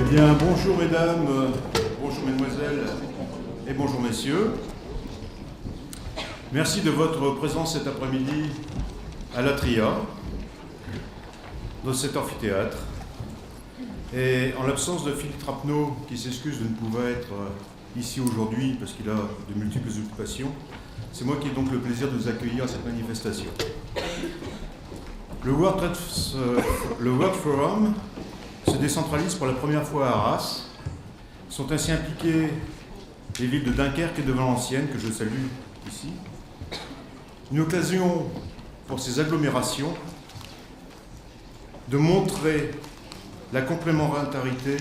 Eh bien, bonjour mesdames, bonjour mesdemoiselles et bonjour messieurs. Merci de votre présence cet après-midi à l'Atria, dans cet amphithéâtre. Et en l'absence de Philippe Trapneau, qui s'excuse de ne pouvoir être ici aujourd'hui parce qu'il a de multiples occupations, c'est moi qui ai donc le plaisir de vous accueillir à cette manifestation. Le World Forum se décentralise pour la première fois à Arras. Sont ainsi impliquées les villes de Dunkerque et de Valenciennes, que je salue ici. Une occasion pour ces agglomérations de montrer la complémentarité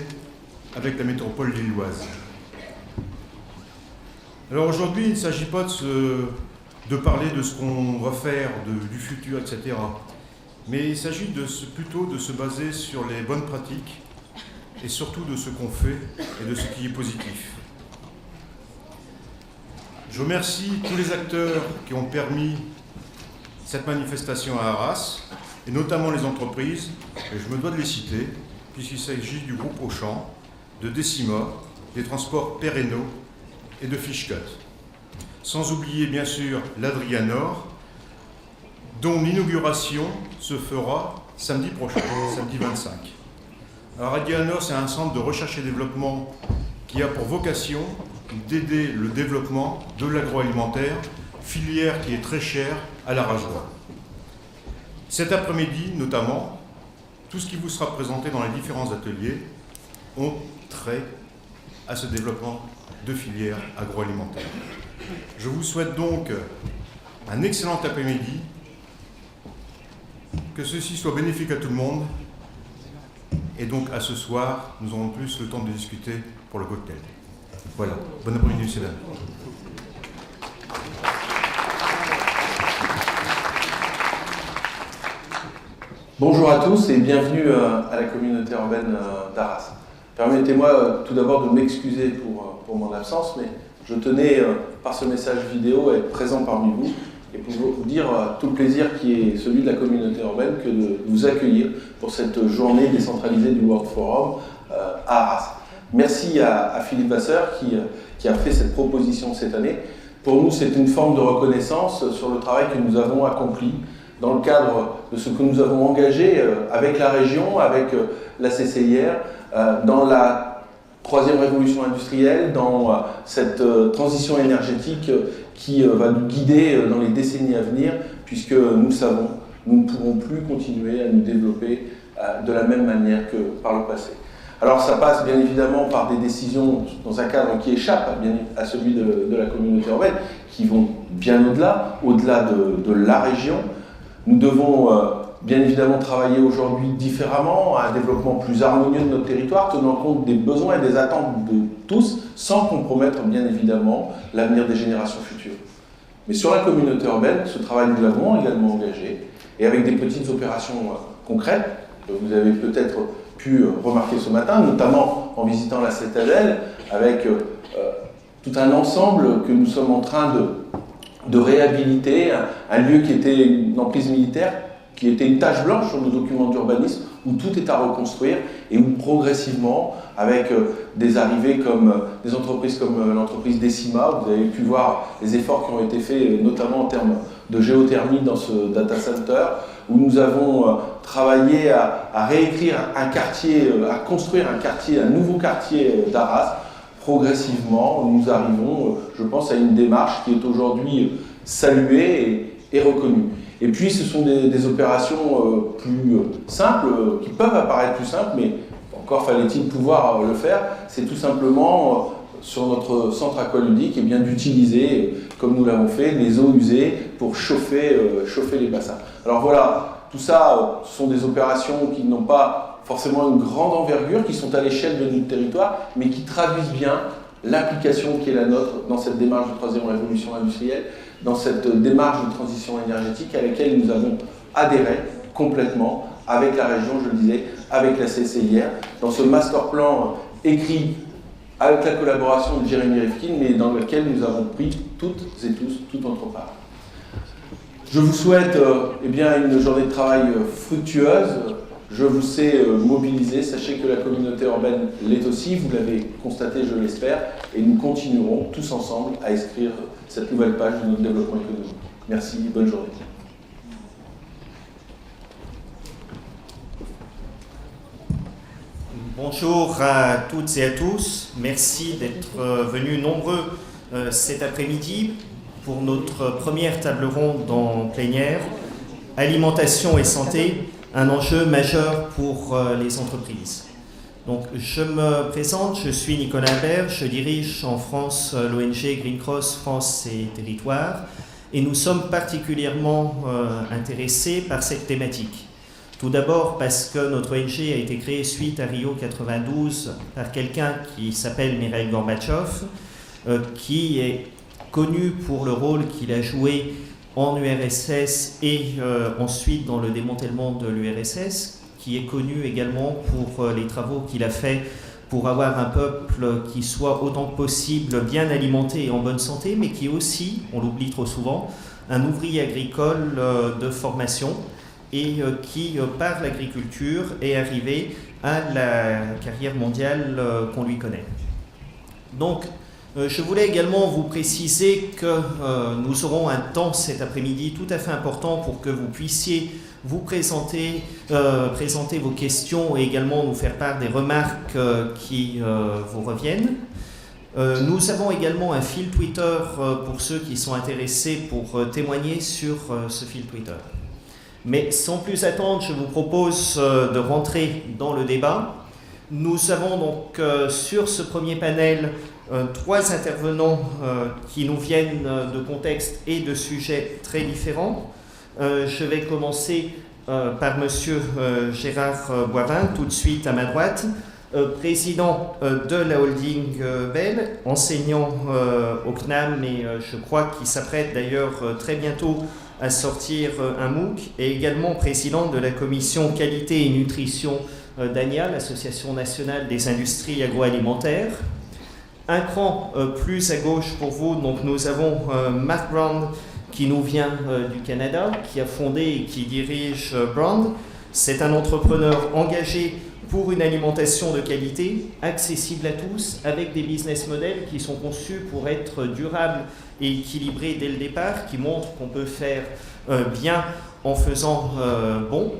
avec la métropole lilloise. Alors aujourd'hui, il ne s'agit pas de parler de ce qu'on va faire, du futur, etc. Mais il s'agit plutôt de se baser sur les bonnes pratiques et surtout de ce qu'on fait et de ce qui est positif. Je remercie tous les acteurs qui ont permis cette manifestation à Arras, et notamment les entreprises, et je me dois de les citer, puisqu'il s'agit du groupe Auchan, de Decima, des transports Perreno et de Fishcut. Sans oublier bien sûr l'Adrianor, dont l'inauguration se fera samedi prochain, samedi 25. Alors Adrianor, c'est un centre de recherche et développement qui a pour vocation d'aider le développement de l'agroalimentaire, filière qui est très chère à la Rageois. Cet après-midi, notamment, tout ce qui vous sera présenté dans les différents ateliers ont trait à ce développement de filières agroalimentaires. Je vous souhaite donc un excellent après-midi, que ceci soit bénéfique à tout le monde, et donc à ce soir, nous aurons plus le temps de discuter pour le cocktail. Voilà, bon après-midi, messieurs, dames. Bonjour à tous et bienvenue à la communauté urbaine d'Arras. Permettez-moi tout d'abord de m'excuser pour mon absence, mais je tenais par ce message vidéo à être présent parmi vous et pour vous dire tout le plaisir qui est celui de la communauté urbaine que de vous accueillir pour cette journée décentralisée du World Forum à Arras. Merci à Philippe Vasseur qui a fait cette proposition cette année. Pour nous, c'est une forme de reconnaissance sur le travail que nous avons accompli dans le cadre de ce que nous avons engagé avec la région, avec la CCIR, dans la troisième révolution industrielle, dans cette transition énergétique qui va nous guider dans les décennies à venir, puisque nous savons, nous ne pourrons plus continuer à nous développer de la même manière que par le passé. Alors ça passe bien évidemment par des décisions dans un cadre qui échappe bien à celui de la communauté urbaine, qui vont bien au-delà de la région. Nous devons bien évidemment travailler aujourd'hui différemment, à un développement plus harmonieux de notre territoire, tenant compte des besoins et des attentes de tous, sans compromettre bien évidemment l'avenir des générations futures. Mais sur la communauté urbaine, ce travail nous l'avons également engagé, et avec des petites opérations concrètes, que vous avez peut-être pu remarquer ce matin, notamment en visitant la Citadelle, avec tout un ensemble que nous sommes en train de réhabiliter, un lieu qui était une emprise militaire, qui était une tache blanche sur nos documents d'urbanisme, où tout est à reconstruire et où progressivement, avec des arrivées comme des entreprises comme l'entreprise Decima, vous avez pu voir les efforts qui ont été faits, notamment en termes de géothermie dans ce data center, où nous avons travaillé à réécrire un quartier, à construire un quartier, un nouveau quartier d'Arras. Progressivement, nous arrivons, je pense, à une démarche qui est aujourd'hui saluée et reconnue. Et puis, ce sont des opérations plus simples, qui peuvent apparaître plus simples, mais encore fallait-il pouvoir le faire. C'est tout simplement, sur notre centre aqualudique, et bien d'utiliser, comme nous l'avons fait, les eaux usées pour chauffer les bassins. Alors voilà, tout ça, ce sont des opérations qui n'ont pas forcément une grande envergure, qui sont à l'échelle de notre territoire, mais qui traduisent bien l'application qui est la nôtre dans cette démarche de troisième révolution industrielle, dans cette démarche de transition énergétique à laquelle nous avons adhéré complètement avec la région, je le disais, avec la CCIR, dans ce master plan écrit avec la collaboration de Jérémy Rifkin, mais dans lequel nous avons pris toutes et tous toute notre part. Je vous souhaite une journée de travail fructueuse. je vous sais mobilisé. Sachez que la communauté urbaine l'est aussi, vous l'avez constaté, je l'espère, et nous continuerons tous ensemble à écrire cette nouvelle page de notre développement économique. Merci, bonne journée. Bonjour à toutes et à tous. Merci d'être venus nombreux cet après-midi pour notre première table ronde en plénière. Alimentation et santé, un enjeu majeur pour les entreprises. Donc, je me présente, je suis Nicolas Imbert, je dirige en France l'ONG Green Cross France et Territoires et nous sommes particulièrement intéressés par cette thématique. Tout d'abord parce que notre ONG a été créée suite à Rio 92 par quelqu'un qui s'appelle Mikhaïl Gorbatchev, qui est connu pour le rôle qu'il a joué en URSS et ensuite dans le démantèlement de l'URSS, qui est connu également pour les travaux qu'il a fait pour avoir un peuple qui soit autant que possible bien alimenté et en bonne santé, mais qui est aussi, on l'oublie trop souvent, un ouvrier agricole de formation et qui, par l'agriculture, est arrivé à la carrière mondiale qu'on lui connaît. Donc, je voulais également vous préciser que nous aurons un temps cet après-midi tout à fait important pour que vous puissiez vous présenter vos questions et également nous faire part des remarques qui vous reviennent. Nous avons également un fil Twitter pour ceux qui sont intéressés pour témoigner sur ce fil Twitter. Mais sans plus attendre, je vous propose de rentrer dans le débat. Nous avons donc sur ce premier panel 3 intervenants qui nous viennent de contextes et de sujets très différents. Je vais commencer par Monsieur Gérard Boivin, tout de suite à ma droite, président de la holding Bell, enseignant au CNAM et je crois qu'il s'apprête d'ailleurs très bientôt à sortir un MOOC, et également président de la commission qualité et nutrition d'ANIA, l'Association nationale des industries agroalimentaires. Un cran plus à gauche pour vous, donc nous avons Mark Brand qui nous vient du Canada, qui a fondé et qui dirige Brand. C'est un entrepreneur engagé pour une alimentation de qualité, accessible à tous, avec des business models qui sont conçus pour être durables et équilibrés dès le départ, qui montrent qu'on peut faire bien en faisant bon.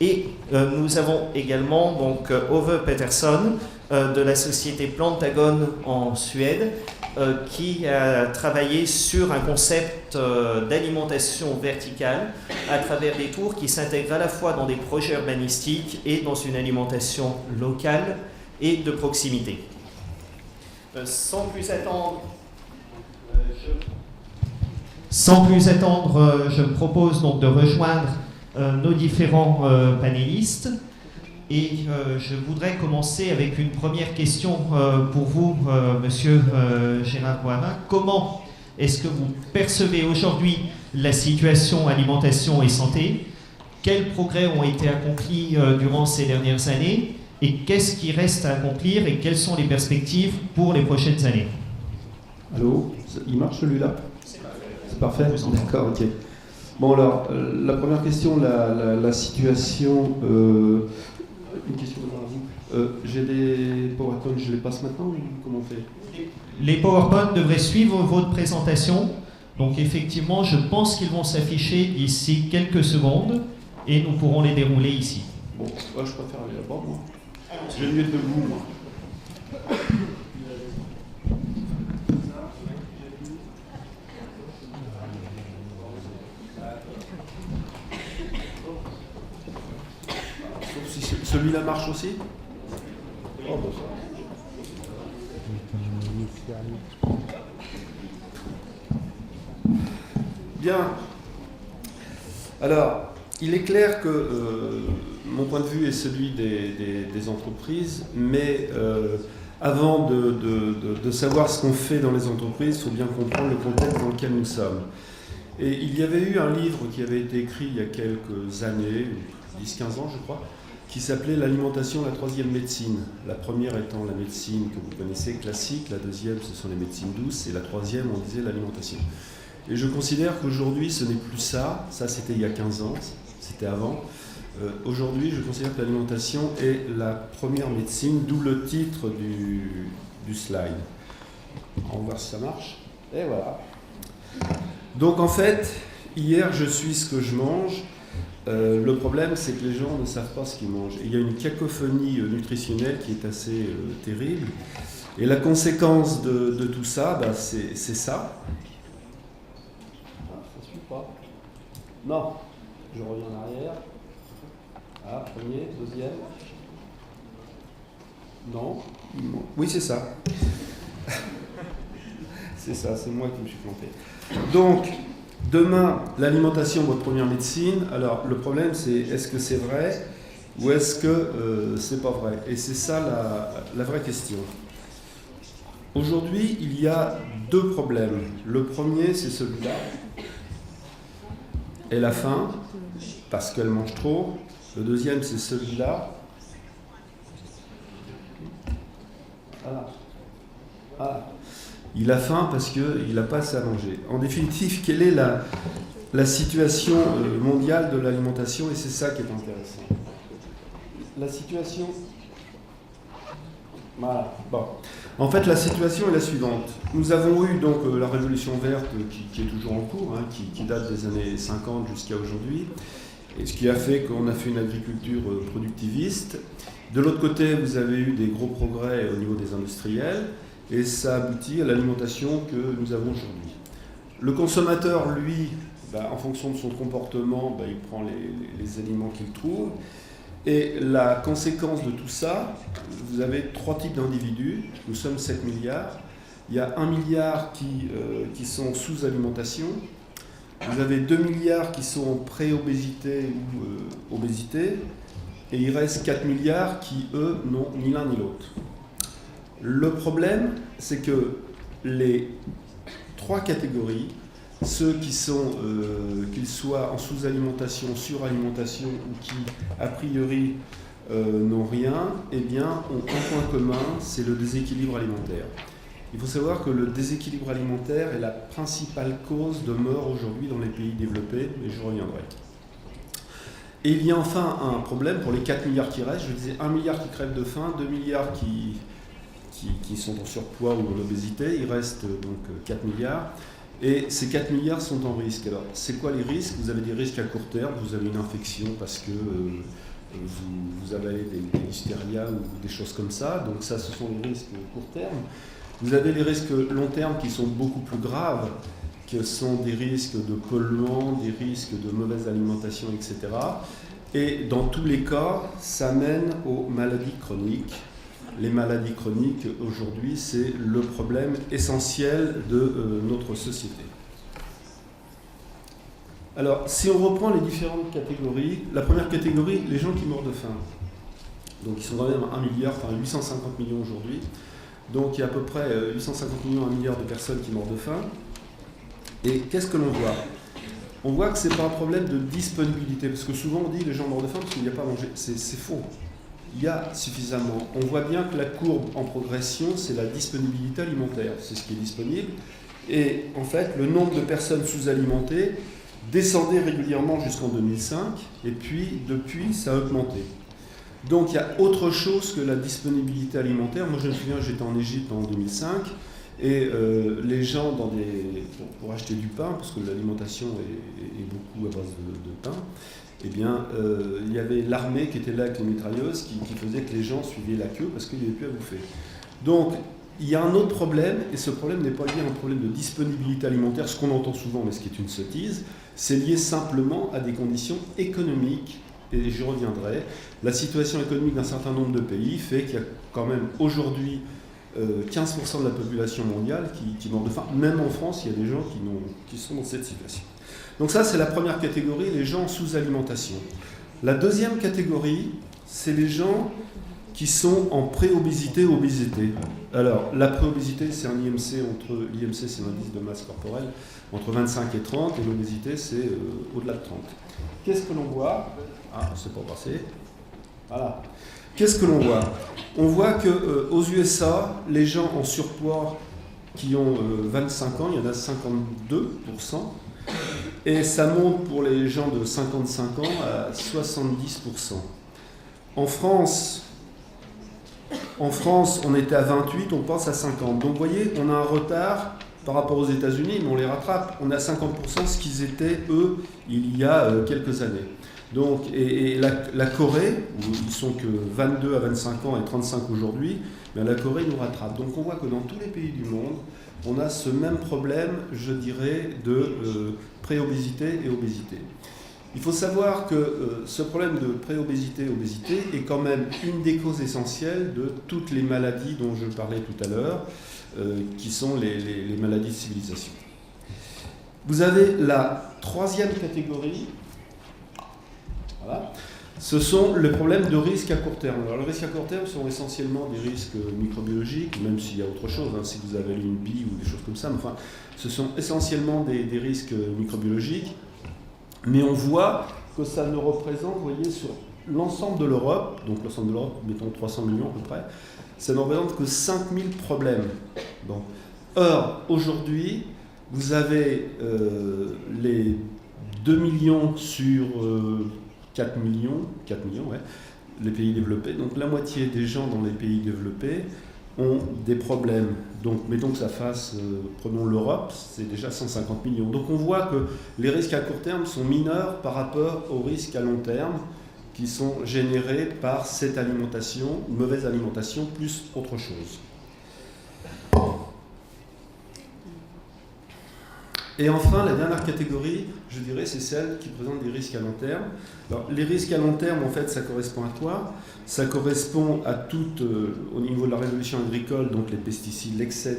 Et nous avons également donc Ove Peterson de la société Plantagon en Suède, qui a travaillé sur un concept d'alimentation verticale à travers des tours qui s'intègrent à la fois dans des projets urbanistiques et dans une alimentation locale et de proximité. Sans plus attendre, je me propose donc de rejoindre nos différents panélistes. Et je voudrais commencer avec une première question pour vous, Monsieur Gérard Boivin. Comment est-ce que vous percevez aujourd'hui la situation alimentation et santé? Quels progrès ont été accomplis durant ces dernières années? Et qu'est-ce qui reste à accomplir? Et quelles sont les perspectives pour les prochaines années? Allô? Il marche celui-là? C'est parfait. D'accord, ok. Bon alors, la première question, la situation... Une question de vous. J'ai des PowerPoint, je les passe maintenant ou comment on fait? Les PowerPoint devraient suivre votre présentation. Donc effectivement, je pense qu'ils vont s'afficher d'ici quelques secondes et nous pourrons les dérouler ici. Bon, je préfère aller là-bas, moi. J'ai mieux debout, moi. Celui-là marche aussi? Oh, bon, ça. Bien. Alors, il est clair que mon point de vue est celui des entreprises, mais avant de savoir ce qu'on fait dans les entreprises, il faut bien comprendre le contexte dans lequel nous sommes. Et il y avait eu un livre qui avait été écrit il y a quelques années, 10-15 ans je crois, qui s'appelait l'alimentation, la troisième médecine. La première étant la médecine que vous connaissez, classique, la deuxième ce sont les médecines douces, et la troisième on disait l'alimentation. Et je considère qu'aujourd'hui ce n'est plus ça, ça c'était il y a 15 ans, c'était avant. Aujourd'hui, je considère que l'alimentation est la première médecine, d'où le titre du slide. On va voir si ça marche. Et voilà. Donc en fait, hier, je suis ce que je mange. Le problème, c'est que les gens ne savent pas ce qu'ils mangent. Et il y a une cacophonie nutritionnelle qui est assez terrible. Et la conséquence de tout ça, bah, c'est ça. Ah, ça ne suit pas. Non, je reviens en arrière. Ah, premier, deuxième. Non. Oui, c'est ça. C'est ça, c'est moi qui me suis planté. Donc, demain, l'alimentation, votre première médecine. Alors, le problème, c'est est-ce que c'est vrai ou est-ce que c'est pas vrai? Et c'est ça la vraie question. Aujourd'hui, il y a deux problèmes. Le premier, c'est celui-là. Elle a faim parce qu'elle mange trop. Le deuxième, c'est celui-là. Voilà. Voilà. Il a faim parce qu'il n'a pas assez à manger. En définitive, quelle est la situation mondiale de l'alimentation? Et c'est ça qui est intéressant. La situation... Voilà. Bon. En fait, la situation est la suivante. Nous avons eu donc la révolution verte qui est toujours en cours, hein, qui date des années 50 jusqu'à aujourd'hui, et ce qui a fait qu'on a fait une agriculture productiviste. De l'autre côté, vous avez eu des gros progrès au niveau des industriels, et ça aboutit à l'alimentation que nous avons aujourd'hui. Le consommateur, lui, en fonction de son comportement, il prend les aliments qu'il trouve. Et la conséquence de tout ça, vous avez trois types d'individus. Nous sommes 7 milliards. Il y a 1 milliard qui sont sous alimentation. Vous avez 2 milliards qui sont en pré-obésité ou obésité. Et il reste 4 milliards qui, eux, n'ont ni l'un ni l'autre. Le problème, c'est que les trois catégories, ceux qui sont, qu'ils soient en sous-alimentation, suralimentation ou qui, a priori, n'ont rien, eh bien, ont un point commun, c'est le déséquilibre alimentaire. Il faut savoir que le déséquilibre alimentaire est la principale cause de mort aujourd'hui dans les pays développés, mais je reviendrai. Et il y a enfin un problème pour les 4 milliards qui restent. Je disais 1 milliard qui crèvent de faim, 2 milliards qui sont en surpoids ou en obésité, il reste donc 4 milliards. Et ces 4 milliards sont en risque. Alors, c'est quoi les risques? Vous avez des risques à court terme, vous avez une infection parce que vous avalez des listeria ou des choses comme ça. Donc ça, ce sont les risques court terme. Vous avez les risques long terme qui sont beaucoup plus graves, que sont des risques de polluants, des risques de mauvaise alimentation, etc. Et dans tous les cas, ça mène aux maladies chroniques. Les maladies chroniques, aujourd'hui, c'est le problème essentiel de notre société. Alors, si on reprend les différentes catégories, la première catégorie, les gens qui meurent de faim. Donc, ils sont quand même 1 milliard, enfin 850 millions aujourd'hui. Donc, il y a à peu près 850 millions, 1 milliard de personnes qui meurent de faim. Et qu'est-ce que l'on voit? On voit que ce n'est pas un problème de disponibilité, parce que souvent on dit les gens meurent de faim parce qu'il n'y a pas à manger. C'est faux. Il y a suffisamment. On voit bien que la courbe en progression, c'est la disponibilité alimentaire. C'est ce qui est disponible. Et en fait, le nombre de personnes sous-alimentées descendait régulièrement jusqu'en 2005, et puis depuis, ça a augmenté. Donc il y a autre chose que la disponibilité alimentaire. Moi je me souviens, j'étais en Égypte en 2005, et les gens pour acheter du pain, parce que l'alimentation est beaucoup à base de pain, eh bien, il y avait l'armée qui était là avec les mitrailleuses qui faisait que les gens suivaient la queue parce qu'il n'y avait plus à bouffer. Donc, il y a un autre problème, et ce problème n'est pas lié à un problème de disponibilité alimentaire, ce qu'on entend souvent, mais ce qui est une sottise, c'est lié simplement à des conditions économiques, et j'y reviendrai. La situation économique d'un certain nombre de pays fait qu'il y a quand même aujourd'hui 15% de la population mondiale qui meurt de faim. Même en France, il y a des gens qui sont dans cette situation. Donc ça, c'est la première catégorie, les gens sous alimentation. La deuxième catégorie, c'est les gens qui sont en pré-obésité ou obésité. Alors, la pré-obésité, c'est un IMC l'IMC, c'est l'indice de masse corporelle, entre 25 et 30, et l'obésité, c'est au-delà de 30. Qu'est-ce que l'on voit? Ah, c'est pas passé. Voilà. Qu'est-ce que l'on voit? On voit qu'aux USA, les gens en surpoids qui ont 25 ans, il y en a 52%, Et ça monte pour les gens de 55 ans à 70%. En France, on était à 28, on passe à 50. Donc vous voyez, on a un retard par rapport aux États-Unis, mais on les rattrape. On est à 50% ce qu'ils étaient, eux, il y a quelques années. Donc, et la Corée, où ils sont que 22 à 25 ans et 35 aujourd'hui, mais la Corée nous rattrape. Donc on voit que dans tous les pays du monde, on a ce même problème, je dirais, de préobésité et obésité. Il faut savoir que ce problème de préobésité et obésité est quand même une des causes essentielles de toutes les maladies dont je parlais tout à l'heure, qui sont les maladies de civilisation. Vous avez la troisième catégorie, voilà. Ce sont les problèmes de risque à court terme. Alors, les risques à court terme sont essentiellement des risques microbiologiques, même s'il y a autre chose, hein, si vous avez une bille ou des choses comme ça, mais enfin, ce sont essentiellement des risques microbiologiques. Mais on voit que ça ne représente, vous voyez, sur l'ensemble de l'Europe, donc l'ensemble de l'Europe, mettons 300 millions à peu près, ça ne représente que 5000 problèmes. Bon. Or, aujourd'hui, vous avez les 2 millions sur 4 millions, ouais, les pays développés. Donc la moitié des gens dans les pays développés ont des problèmes. Donc mettons que ça fasse, prenons l'Europe, c'est déjà 150 millions. Donc on voit que les risques à court terme sont mineurs par rapport aux risques à long terme qui sont générés par cette alimentation, mauvaise alimentation, plus autre chose. Et enfin, la dernière catégorie, je dirais, c'est celle qui présente des risques à long terme. Alors, les risques à long terme, en fait, ça correspond à quoi? Ça correspond à tout, au niveau de la révolution agricole, donc les pesticides, l'excès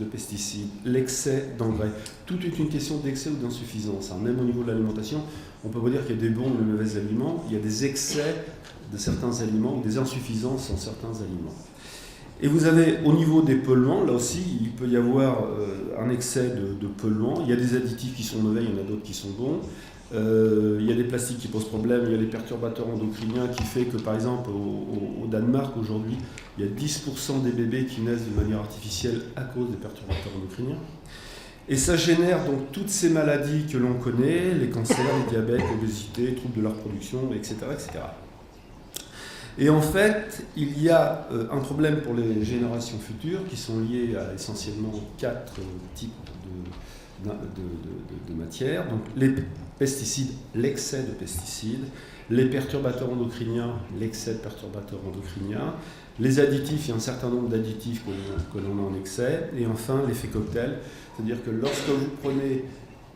de pesticides, l'excès d'engrais. Tout est une question d'excès ou d'insuffisance. Hein. Même au niveau de l'alimentation, on peut pas dire qu'il y a des bons ou des mauvais aliments. Il y a des excès de certains aliments ou des insuffisances en certains aliments. Et vous avez, au niveau des polluants, là aussi, il peut y avoir un excès de polluants. Il y a des additifs qui sont mauvais, il y en a d'autres qui sont bons. Il y a des plastiques qui posent problème, il y a des perturbateurs endocriniens qui fait que, par exemple, au Danemark, aujourd'hui, il y a 10% des bébés qui naissent de manière artificielle à cause des perturbateurs endocriniens. Et ça génère donc toutes ces maladies que l'on connaît, les cancers, les diabètes, l'obésité, troubles de la reproduction, etc., etc. Et en fait, il y a un problème pour les générations futures qui sont liées à essentiellement 4 types de matières. Donc les pesticides, l'excès de pesticides, les perturbateurs endocriniens, l'excès de perturbateurs endocriniens, les additifs, il y a un certain nombre d'additifs que l'on a en excès, et enfin l'effet cocktail, c'est-à-dire que lorsque vous prenez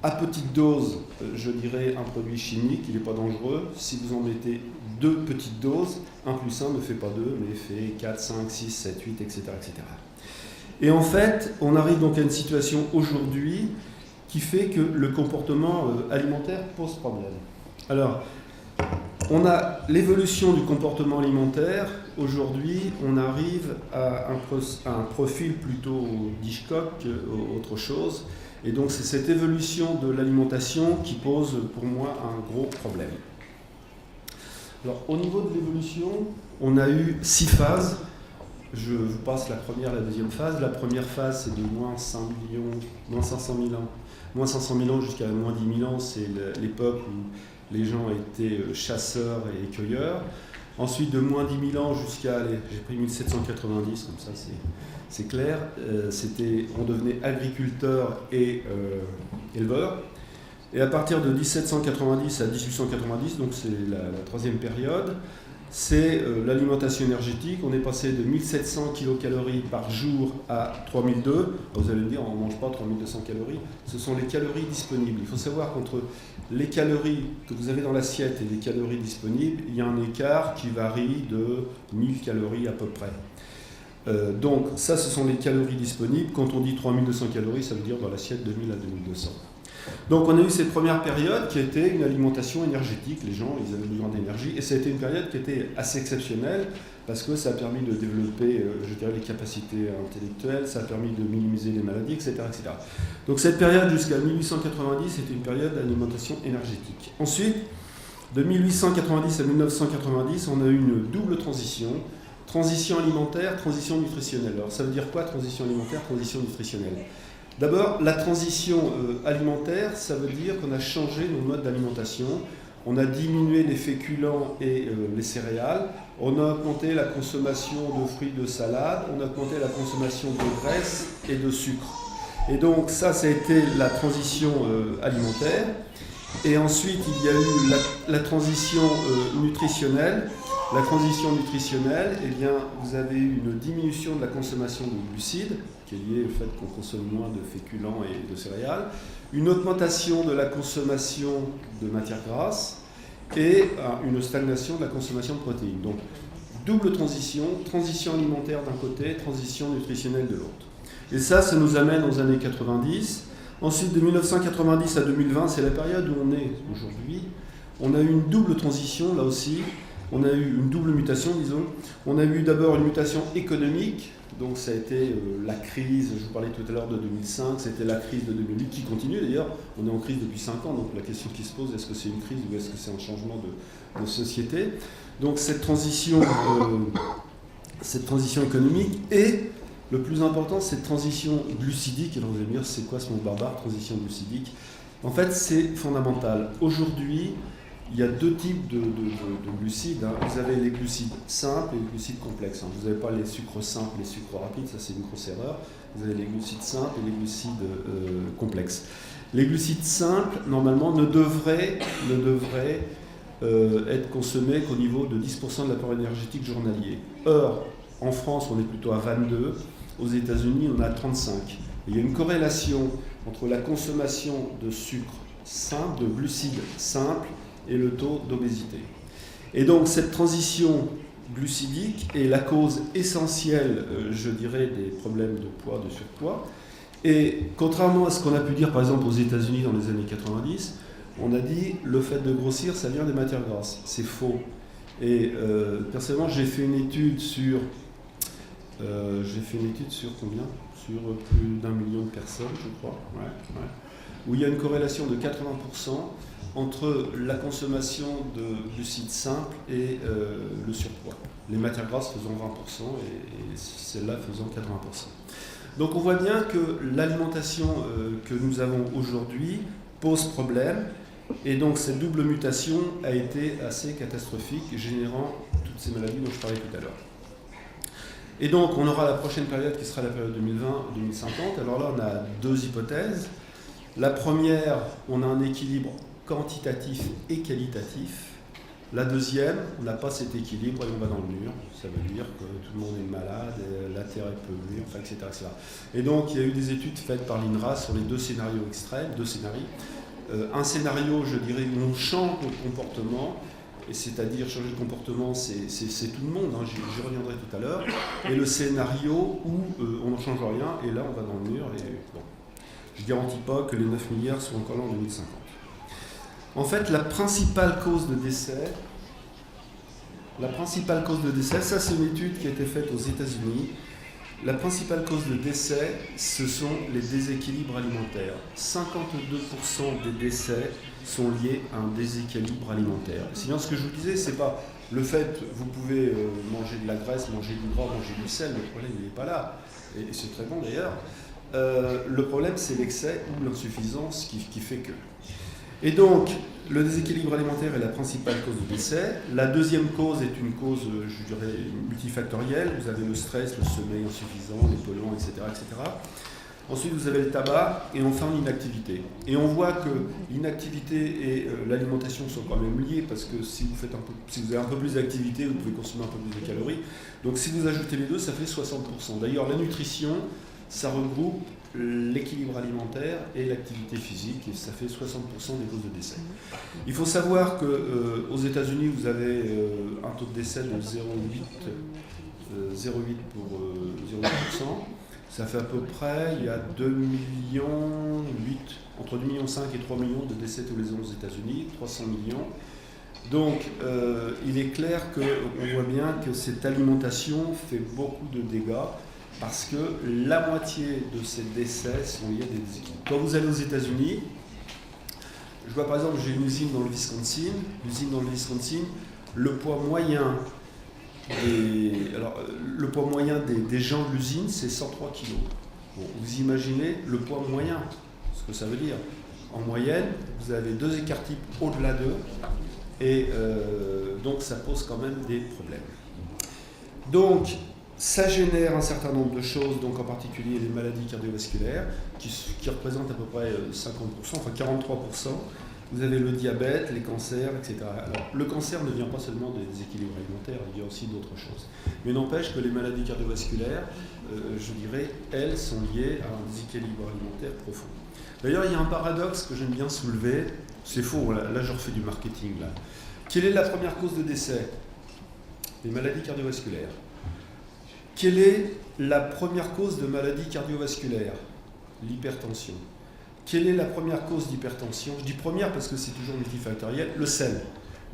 à petite dose, je dirais, un produit chimique, il n'est pas dangereux. Si vous en mettez 2 petites doses, 1 plus 1 ne fait pas 2, mais fait 4, 5, 6, 7, 8, etc., etc. Et en fait, on arrive donc à une situation aujourd'hui qui fait que le comportement alimentaire pose problème. Alors, on a l'évolution du comportement alimentaire. Aujourd'hui, on arrive à un profil plutôt d'Hitchcock qu'autre chose. Et donc c'est cette évolution de l'alimentation qui pose pour moi un gros problème. Alors au niveau de l'évolution, on a eu 6 phases. Je vous passe la première et la deuxième phase. La première phase, c'est de moins 500 000 ans jusqu'à moins 10 000 ans. C'est l'époque où les gens étaient chasseurs et cueilleurs. Ensuite, de moins 10 000 ans jusqu'à, j'ai pris 1790, comme ça c'est clair, on devenait agriculteur et éleveur. Et à partir de 1790 à 1890, donc c'est la troisième période, c'est l'alimentation énergétique. On est passé de 1700 kilocalories par jour à 3002. Vous allez me dire, on ne mange pas 3200 calories. Ce sont les calories disponibles. Il faut savoir qu'entre les calories que vous avez dans l'assiette et les calories disponibles, il y a un écart qui varie de 1000 calories à peu près. Donc ça, ce sont les calories disponibles. Quand on dit 3200 calories, ça veut dire dans l'assiette 2000 à 2200. Donc on a eu cette première période qui était une alimentation énergétique. Les gens, ils avaient besoin d'énergie. Et ça a été une période qui était assez exceptionnelle parce que ça a permis de développer, je dirais, les capacités intellectuelles, ça a permis de minimiser les maladies, etc., etc. Donc cette période jusqu'à 1890, c'était une période d'alimentation énergétique. Ensuite, de 1890 à 1990, on a eu une double transition. Transition alimentaire, transition nutritionnelle. Alors ça veut dire quoi, transition alimentaire, transition nutritionnelle? D'abord, la transition alimentaire, ça veut dire qu'on a changé nos modes d'alimentation. On a diminué les féculents et les céréales. On a augmenté la consommation de fruits de salade. On a augmenté la consommation de graisse et de sucre. Et donc ça a été la transition alimentaire. Et ensuite, il y a eu la transition nutritionnelle. La transition nutritionnelle, eh bien, vous avez eu une diminution de la consommation de glucides, qui est liée au fait qu'on consomme moins de féculents et de céréales, une augmentation de la consommation de matières grasses et une stagnation de la consommation de protéines. Donc, double transition, transition alimentaire d'un côté, transition nutritionnelle de l'autre. Et ça nous amène aux années 90. Ensuite, de 1990 à 2020, c'est la période où on est aujourd'hui. On a eu une double transition, là aussi. On a eu une double mutation, disons. On a eu d'abord une mutation économique. Donc ça a été la crise, je vous parlais tout à l'heure de 2005, c'était la crise de 2008 qui continue d'ailleurs. On est en crise depuis 5 ans, donc la question qui se pose, est-ce que c'est une crise ou est-ce que c'est un changement de société? Donc cette transition économique et le plus important, cette transition glucidique. Alors vous allez me dire, c'est quoi ce mot barbare, transition glucidique? En fait, c'est fondamental. Aujourd'hui, il y a deux types de glucides. Vous avez les glucides simples et les glucides complexes. Vous n'avez pas les sucres simples et les sucres rapides, ça c'est une grosse erreur. Vous avez les glucides simples et les glucides complexes. Les glucides simples, normalement, ne devraient être consommés qu'au niveau de 10% de l'apport énergétique journalier. Or, en France, on est plutôt à 22. Aux États-Unis, on est à 35. Et il y a une corrélation entre la consommation de sucre simple, de glucides simples, et le taux d'obésité. Et donc cette transition glucidique est la cause essentielle, je dirais, des problèmes de poids, de surpoids. Et contrairement à ce qu'on a pu dire par exemple aux États-Unis dans les années 90, on a dit le fait de grossir, ça vient des matières grasses. C'est faux. Et personnellement, j'ai fait une étude sur combien? Sur plus d'1 million de personnes, je crois, où il y a une corrélation de 80% entre la consommation de glucides simples et le surpoids. Les matières grasses faisant 20% et celles-là faisant 80%. Donc on voit bien que l'alimentation que nous avons aujourd'hui pose problème, et donc cette double mutation a été assez catastrophique, générant toutes ces maladies dont je parlais tout à l'heure. Et donc on aura la prochaine période qui sera la période 2020-2050. Alors là on a deux hypothèses. La première, on a un équilibre quantitatif et qualitatif. La deuxième, on n'a pas cet équilibre et on va dans le mur. Ça veut dire que tout le monde est malade, la Terre est polluée, enfin, etc., etc. Et donc il y a eu des études faites par l'INRA sur les deux scénarios extrêmes, deux scénarios. Un scénario, je dirais, où on change notre comportement, et c'est-à-dire changer de comportement, c'est tout le monde, j'y reviendrai tout à l'heure, et le scénario où on ne change rien, et là on va dans le mur, et bon, je ne garantis pas que les 9 milliards sont encore là en 2050. En fait, la principale cause de décès, ça c'est une étude qui a été faite aux États-Unis. La principale cause de décès, ce sont les déséquilibres alimentaires. 52% des décès sont liés à un déséquilibre alimentaire. Sinon, ce que je vous disais, c'est pas le fait, vous pouvez manger de la graisse, manger du gras, manger du sel, le problème il n'est pas là. Et c'est très bon d'ailleurs. Le problème, c'est l'excès ou l'insuffisance qui fait que. Et donc, le déséquilibre alimentaire est la principale cause de décès. La deuxième cause est une cause, je dirais, multifactorielle. Vous avez le stress, le sommeil insuffisant, les polluants, etc., etc. Ensuite, vous avez le tabac et enfin l'inactivité. Et on voit que l'inactivité et l'alimentation sont quand même liés parce que si vous avez un peu plus d'activité, vous pouvez consommer un peu plus de calories. Donc si vous ajoutez les deux, ça fait 60%. D'ailleurs, la nutrition, ça regroupe l'équilibre alimentaire et l'activité physique, et ça fait 60% des causes de décès. Il faut savoir qu'aux États-Unis, vous avez un taux de décès de 0,8 pour 0,8%. Ça fait à peu près, il y a 2,8 millions, entre 2,5 millions et 3 millions de décès tous les ans aux États-Unis, 300 millions. Donc, il est clair qu'on voit bien que cette alimentation fait beaucoup de dégâts, parce que la moitié de ces décès sont liés à des déséquilibres. Quand vous allez aux États-Unis, je vois par exemple, j'ai une usine dans le Wisconsin. Le poids moyen des gens de l'usine, c'est 103 kg. Bon, vous imaginez le poids moyen, ce que ça veut dire. En moyenne, vous avez 2 écarts types au-delà d'eux, et donc ça pose quand même des problèmes. Donc, ça génère un certain nombre de choses, donc en particulier les maladies cardiovasculaires, qui représentent à peu près 50%, enfin 43%. Vous avez le diabète, les cancers, etc. Alors, le cancer ne vient pas seulement des déséquilibres alimentaires, il y a aussi d'autres choses. Mais n'empêche que les maladies cardiovasculaires, je dirais, elles sont liées à un déséquilibre alimentaire profond. D'ailleurs, il y a un paradoxe que j'aime bien soulever. C'est faux, là je refais du marketing. Là. Quelle est la première cause de décès? Les maladies cardiovasculaires. Quelle est la première cause de maladie cardiovasculaire? L'hypertension. Quelle est la première cause d'hypertension? Je dis première parce que c'est toujours multifactoriel, le sel.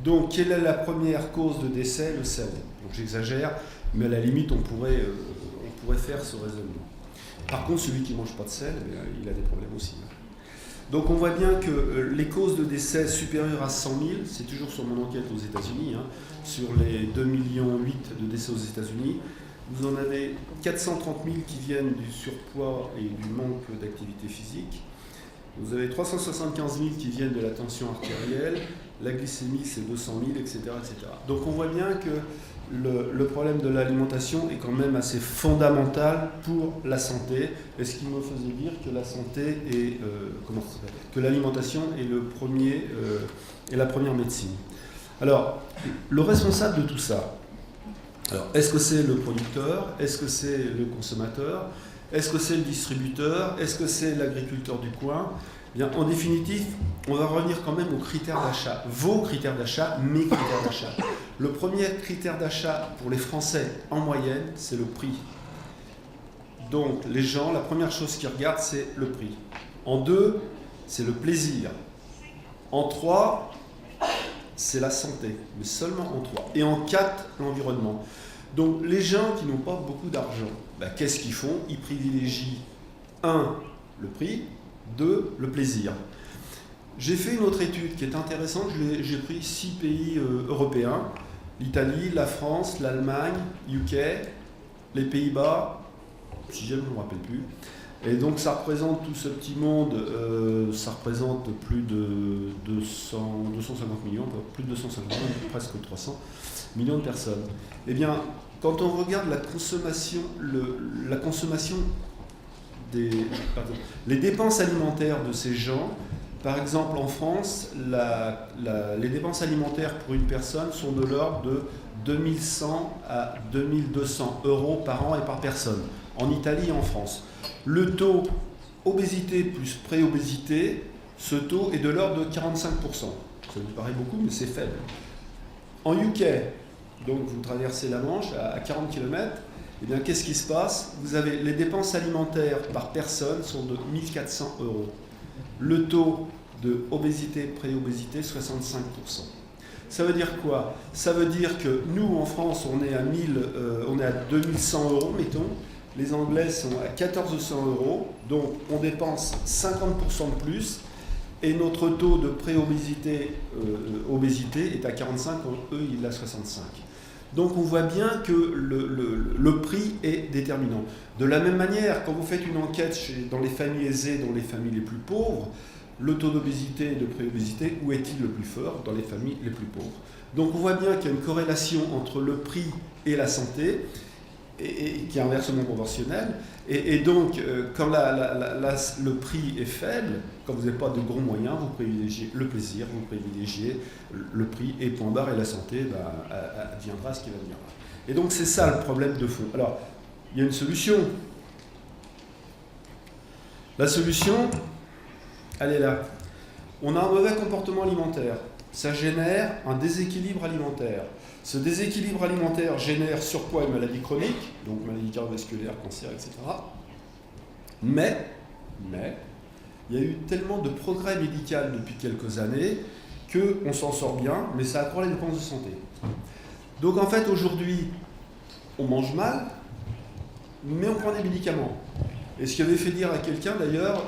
Donc, quelle est la première cause de décès? Le sel. Donc, j'exagère, mais à la limite, on pourrait faire ce raisonnement. Par contre, celui qui ne mange pas de sel, il a des problèmes aussi. Donc, on voit bien que les causes de décès supérieures à 100 000, c'est toujours sur mon enquête aux États-Unis, sur les 2,8 millions de décès aux États-Unis, vous en avez 430 000 qui viennent du surpoids et du manque d'activité physique. Vous avez 375 000 qui viennent de la tension artérielle, la glycémie c'est 200 000, etc., etc. Donc on voit bien que le problème de l'alimentation est quand même assez fondamental pour la santé, et ce qui me faisait dire que la santé est, que l'alimentation est la première médecine. Alors, le responsable de tout ça, alors, est-ce que c'est le producteur? Est-ce que c'est le consommateur? Est-ce que c'est le distributeur? Est-ce que c'est l'agriculteur du coin? Bien, en définitive, on va revenir quand même aux critères d'achat. Vos critères d'achat, mes critères d'achat. Le premier critère d'achat pour les Français, en moyenne, c'est le prix. Donc, les gens, la première chose qu'ils regardent, c'est le prix. En 2, c'est le plaisir. En 3, c'est la santé, mais seulement en 3. Et en 4, l'environnement. Donc les gens qui n'ont pas beaucoup d'argent, qu'est-ce qu'ils font? Ils privilégient 1, le prix, 2, le plaisir. J'ai fait une autre étude qui est intéressante, j'ai pris 6 pays européens, l'Italie, la France, l'Allemagne, UK, les Pays-Bas, si jamais je ne me rappelle plus. Et donc ça représente tout ce petit monde, ça représente plus de 250 millions, plus de 250 millions, presque 300 millions de personnes. Eh bien, quand on regarde la consommation les dépenses alimentaires de ces gens, par exemple en France, les dépenses alimentaires pour une personne sont de l'ordre de 2100 à 2200 euros par an et par personne, en Italie et en France. Le taux obésité plus préobésité, ce taux est de l'ordre de 45%. Ça vous paraît beaucoup, mais c'est faible. En UK, donc vous traversez la Manche à 40 km, eh bien qu'est-ce qui se passe? Vous avez les dépenses alimentaires par personne sont de 1400 euros. Le taux de obésité, préobésité, 65%. Ça veut dire quoi? Ça veut dire que nous, en France, on est à 2100 euros, mettons. Les Anglais sont à 1400 euros, donc on dépense 50% de plus, et notre taux de préobésité, obésité est à 45, eux il est à 65. Donc on voit bien que le prix est déterminant. De la même manière, quand vous faites une enquête dans les familles aisées, dans les familles les plus pauvres, le taux d'obésité et de préobésité, où est-il le plus fort? Dans les familles les plus pauvres. Donc on voit bien qu'il y a une corrélation entre le prix et la santé, et qui est inversement proportionnel. Et donc, quand le prix est faible, quand vous n'avez pas de gros moyens, vous privilégiez le plaisir, vous privilégiez le prix, et point barre, et la santé viendra ce qui va venir. Et donc, c'est ça le problème de fond. Alors, il y a une solution. La solution, elle est là. On a un mauvais comportement alimentaire. Ça génère un déséquilibre alimentaire. Ce déséquilibre alimentaire génère surpoids et maladies chroniques, donc maladies cardiovasculaires, cancer, etc. Mais, il y a eu tellement de progrès médical depuis quelques années qu'on s'en sort bien, mais ça accroît les dépenses de santé. Donc en fait, aujourd'hui, on mange mal, mais on prend des médicaments. Et ce qui avait fait dire à quelqu'un, d'ailleurs,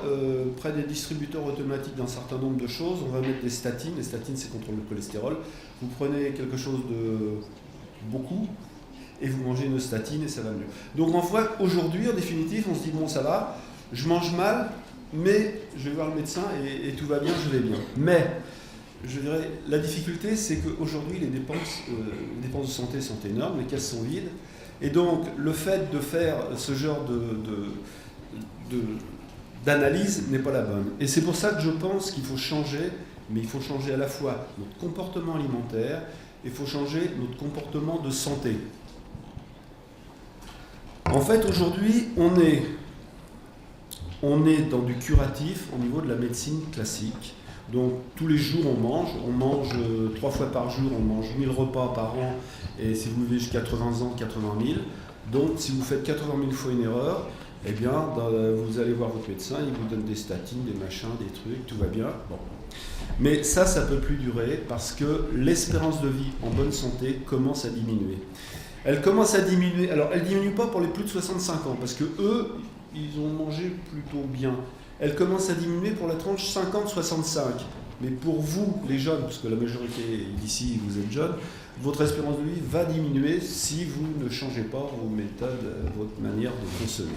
près des distributeurs automatiques d'un certain nombre de choses, on va mettre des statines. Les statines, c'est contre le cholestérol. Vous prenez quelque chose de beaucoup, et vous mangez une statine et ça va mieux. Donc on voit qu'aujourd'hui, en définitive, on se dit bon ça va, je mange mal, mais je vais voir le médecin et tout va bien, je vais bien. Mais je dirais, la difficulté, c'est qu'aujourd'hui, les dépenses de santé sont énormes, les caisses sont vides, et donc le fait de faire ce genre d'analyse n'est pas la bonne. Et c'est pour ça que je pense qu'il faut changer, mais il faut changer à la fois notre comportement alimentaire, et il faut changer notre comportement de santé. En fait, aujourd'hui, on est dans du curatif au niveau de la médecine classique. Donc tous les jours on mange 3 fois par jour, on mange 1000 repas par an, et si vous vivez jusqu'à 80 ans, 80 000. Donc si vous faites 80 000 fois une erreur, eh bien vous allez voir votre médecin, il vous donne des statines, des machins, des trucs, tout va bien. Bon. Mais ça peut plus durer parce que l'espérance de vie en bonne santé commence à diminuer. Elle commence à diminuer, alors elle ne diminue pas pour les plus de 65 ans, parce que eux, ils ont mangé plutôt bien. Elle commence à diminuer pour la tranche 50-65. Mais pour vous, les jeunes, parce que la majorité d'ici, vous êtes jeunes, votre espérance de vie va diminuer si vous ne changez pas vos méthodes, votre manière de consommer.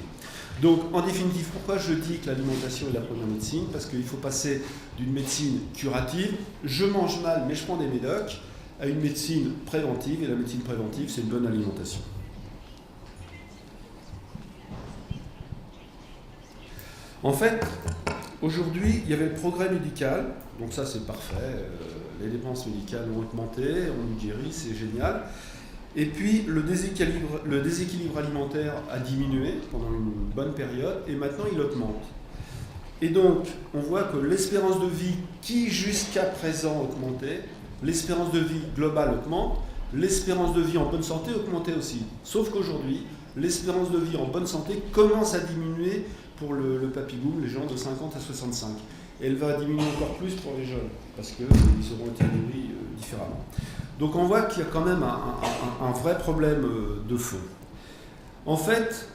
Donc, en définitive, pourquoi je dis que l'alimentation est la première médecine? Parce qu'il faut passer d'une médecine curative, je mange mal mais je prends des médocs, à une médecine préventive, et la médecine préventive, c'est une bonne alimentation. En fait, aujourd'hui, il y avait le progrès médical, donc ça c'est parfait, les dépenses médicales ont augmenté, on nous guérit, c'est génial. Et puis le déséquilibre alimentaire a diminué pendant une bonne période, et maintenant il augmente. Et donc, on voit que l'espérance de vie qui jusqu'à présent augmentait, l'espérance de vie globale augmente, l'espérance de vie en bonne santé augmentait aussi. Sauf qu'aujourd'hui, l'espérance de vie en bonne santé commence à diminuer pour le papy-boom, les gens de 50 à 65. Et elle va diminuer encore plus pour les jeunes, parce qu'ils auront été nourris différemment. Donc on voit qu'il y a quand même un vrai problème de fond. En fait,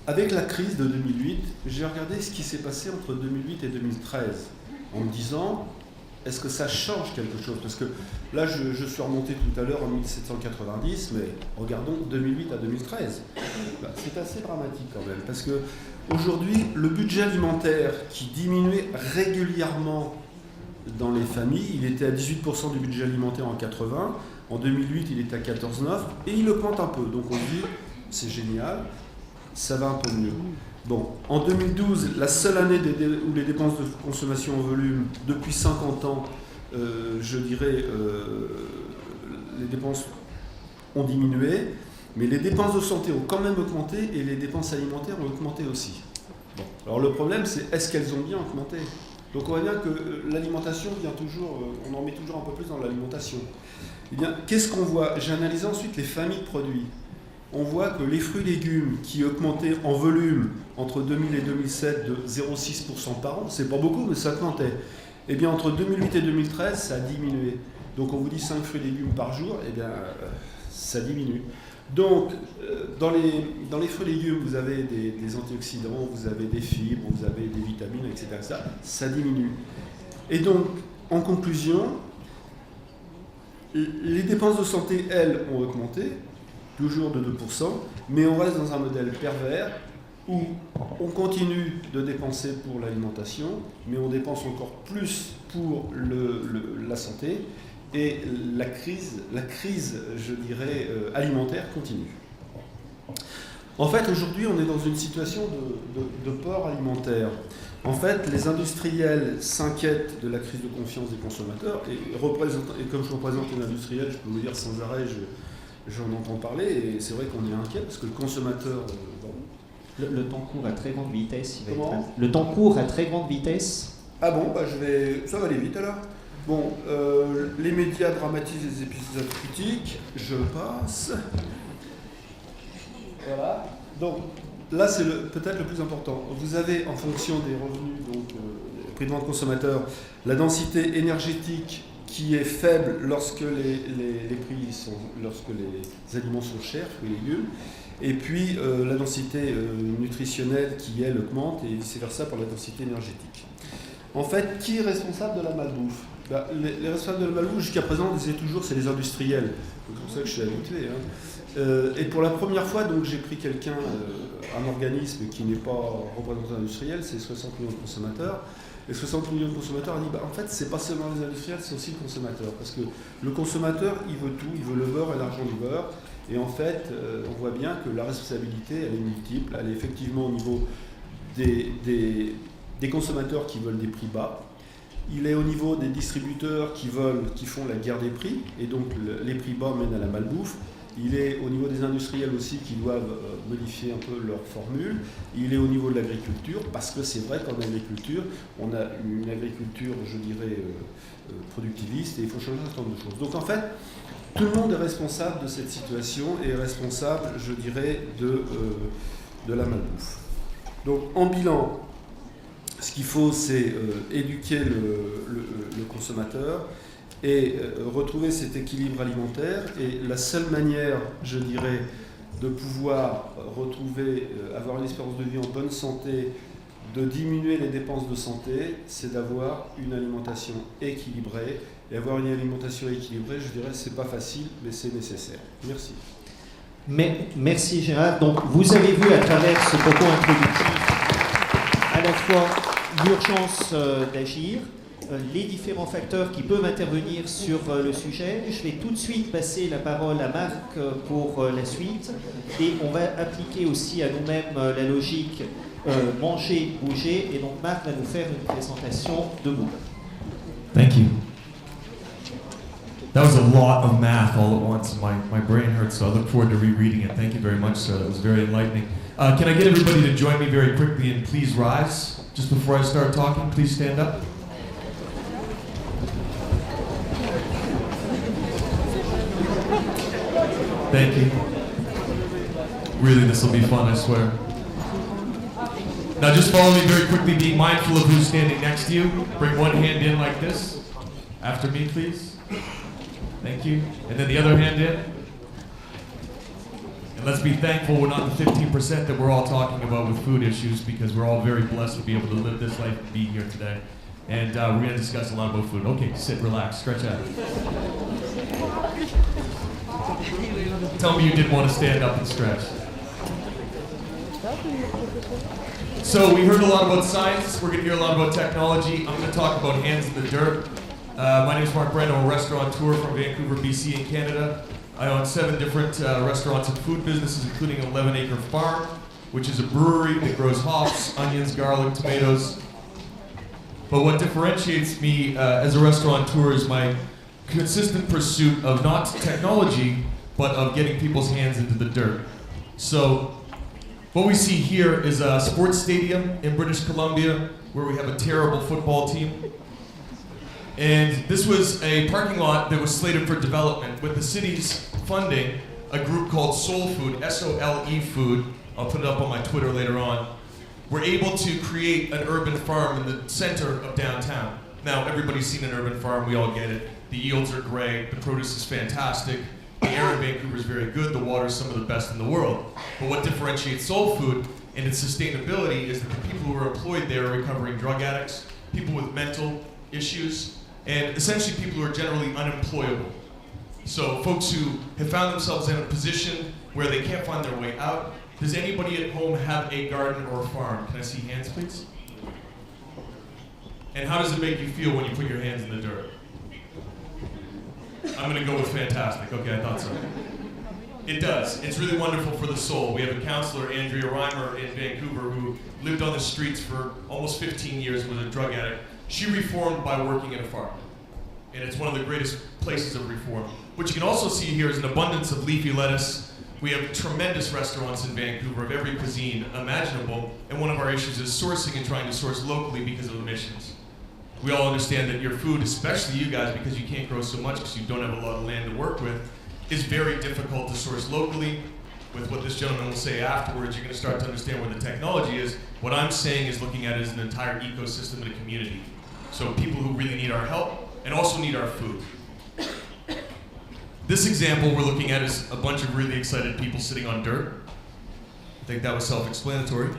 avec la crise de 2008, j'ai regardé ce qui s'est passé entre 2008 et 2013, en me disant, est-ce que ça change quelque chose? Parce que là, je suis remonté tout à l'heure en 1790, mais regardons 2008 à 2013. C'est assez dramatique quand même, parce que aujourd'hui, le budget alimentaire qui diminuait régulièrement dans les familles, il était à 18% du budget alimentaire en 80, en 2008, il était à 14,9, et il augmente un peu. Donc on dit, c'est génial, ça va un peu mieux. Bon, en 2012, la seule année où les dépenses de consommation en volume, depuis 50 ans, je dirais, les dépenses ont diminué, mais les dépenses de santé ont quand même augmenté et les dépenses alimentaires ont augmenté aussi. Bon. Alors le problème, c'est est-ce qu'elles ont bien augmenté? Donc on voit bien que l'alimentation vient toujours, on en met toujours un peu plus dans l'alimentation. Eh bien, qu'est-ce qu'on voit? J'ai analysé ensuite les familles de produits. On voit que les fruits et légumes qui augmentaient en volume entre 2000 et 2007 de 0,6% par an, c'est pas beaucoup, mais ça augmentait. Eh bien, entre 2008 et 2013, ça a diminué. Donc, on vous dit 5 fruits et légumes par jour, eh bien, ça diminue. Donc, dans les fruits et légumes, vous avez des antioxydants, vous avez des fibres, vous avez des vitamines, etc. Ça diminue. Et donc, en conclusion, les dépenses de santé, elles, ont augmenté, toujours de 2%, mais on reste dans un modèle pervers où on continue de dépenser pour l'alimentation, mais on dépense encore plus pour la santé, et la crise, je dirais, alimentaire continue. En fait, aujourd'hui, on est dans une situation de port alimentaire. En fait, les industriels s'inquiètent de la crise de confiance des consommateurs, et comme je représente un industriel, je peux vous dire sans arrêt, j'en entends parler, et c'est vrai qu'on est inquiet parce que le consommateur... Le temps court à très grande vitesse. Le temps court à très grande vitesse. Ah bon, ça va aller vite alors. Bon, les médias dramatisent les épisodes critiques, je passe. Voilà. Donc là, c'est peut-être le plus important. Vous avez, en fonction des revenus, donc prix de vente consommateur, la densité énergétique qui est faible lorsque lorsque les aliments sont chers, fruits et légumes, et puis la densité nutritionnelle qui, elle, augmente, et vice-versa pour la densité énergétique. En fait, qui est responsable de la malbouffe? Les responsables de la malbouffe, jusqu'à présent, on disait toujours, c'est les industriels. C'est pour ça que je suis habitué. Et pour la première fois, donc, j'ai pris quelqu'un, un organisme qui n'est pas représentant industriel, c'est 60 millions de consommateurs. Et 60 millions de consommateurs a dit, en fait, c'est pas seulement les industriels, c'est aussi le consommateur. Parce que le consommateur, il veut tout, il veut le beurre et l'argent du beurre. Et en fait, on voit bien que la responsabilité, elle est multiple. Elle est effectivement au niveau des consommateurs qui veulent des prix bas. Il est au niveau des distributeurs qui font la guerre des prix. Et donc, les prix bas mènent à la malbouffe. Il est au niveau des industriels aussi qui doivent modifier un peu leur formule. Il est au niveau de l'agriculture, parce que c'est vrai qu'en agriculture, on a une agriculture, je dirais, productiviste, et il faut changer un certain nombre de choses. Donc en fait, tout le monde est responsable de cette situation et est responsable, je dirais, de la malbouffe. Donc en bilan, ce qu'il faut, c'est éduquer le consommateur, et retrouver cet équilibre alimentaire. Et la seule manière, je dirais, de pouvoir retrouver, avoir une espérance de vie en bonne santé, de diminuer les dépenses de santé, c'est d'avoir une alimentation équilibrée. Et avoir une alimentation équilibrée, je dirais, c'est pas facile, mais c'est nécessaire. Merci. Merci Gérard. Donc vous avez vu à travers ce propos introductif à la fois l'urgence d'agir, les différents facteurs qui peuvent intervenir sur le sujet. Je vais tout de suite passer la parole à Marc pour la suite, et on va appliquer aussi à nous-mêmes la logique manger, bouger, et donc Marc va nous faire une présentation debout. Thank you. That was a lot of math all at once. My brain hurts, so I look forward to rereading it. Thank you very much, sir. That was very enlightening. Can I get everybody to join me very quickly and please rise? Just before I start talking, please stand up. Thank you. Really, this will be fun, I swear. Now just follow me very quickly, being mindful of who's standing next to you. Bring one hand in like this. After me, please. Thank you. And then the other hand in. And let's be thankful we're not the 15% that we're all talking about with food issues, because we're all very blessed to be able to live this life and be here today. And we're going to discuss a lot about food. Okay, sit, relax, stretch out. Tell me you didn't want to stand up and stretch. So we heard a lot about science. We're going to hear a lot about technology. I'm going to talk about hands in the dirt. My name is Mark Brando. I'm a restaurateur from Vancouver, BC in Canada. I own 7 different restaurants and food businesses, including an 11-acre farm, which is a brewery that grows hops, onions, garlic, tomatoes. But what differentiates me as a restaurateur is my consistent pursuit of not technology, but of getting people's hands into the dirt. So what we see here is a sports stadium in British Columbia where we have a terrible football team. And this was a parking lot that was slated for development. With the city's funding, a group called Soul Food, S-O-L-E Food, I'll put it up on my Twitter later on, were able to create an urban farm in the center of downtown. Now, everybody's seen an urban farm, we all get it. The yields are great, the produce is fantastic, the air in Vancouver is very good, the water is some of the best in the world. But what differentiates Soul Food and its sustainability is that the people who are employed there are recovering drug addicts, people with mental issues, and essentially people who are generally unemployable. So folks who have found themselves in a position where they can't find their way out. Does anybody at home have a garden or a farm? Can I see hands, please? And how does it make you feel when you put your hands in the dirt? I'm gonna go with fantastic. Okay, I thought so. It does. It's really wonderful for the soul. We have a counselor, Andrea Reimer, in Vancouver, who lived on the streets for almost 15 years, was a drug addict. She reformed by working in a farm. And it's one of the greatest places of reform. What you can also see here is an abundance of leafy lettuce. We have tremendous restaurants in Vancouver of every cuisine imaginable, and one of our issues is sourcing and trying to source locally because of emissions. We all understand that your food, especially you guys, because you can't grow so much because you don't have a lot of land to work with, is very difficult to source locally. With what this gentleman will say afterwards, you're going to start to understand where the technology is. What I'm saying is looking at it as an entire ecosystem and a community. So people who really need our help and also need our food. This example we're looking at is a bunch of really excited people sitting on dirt. I think that was self-explanatory.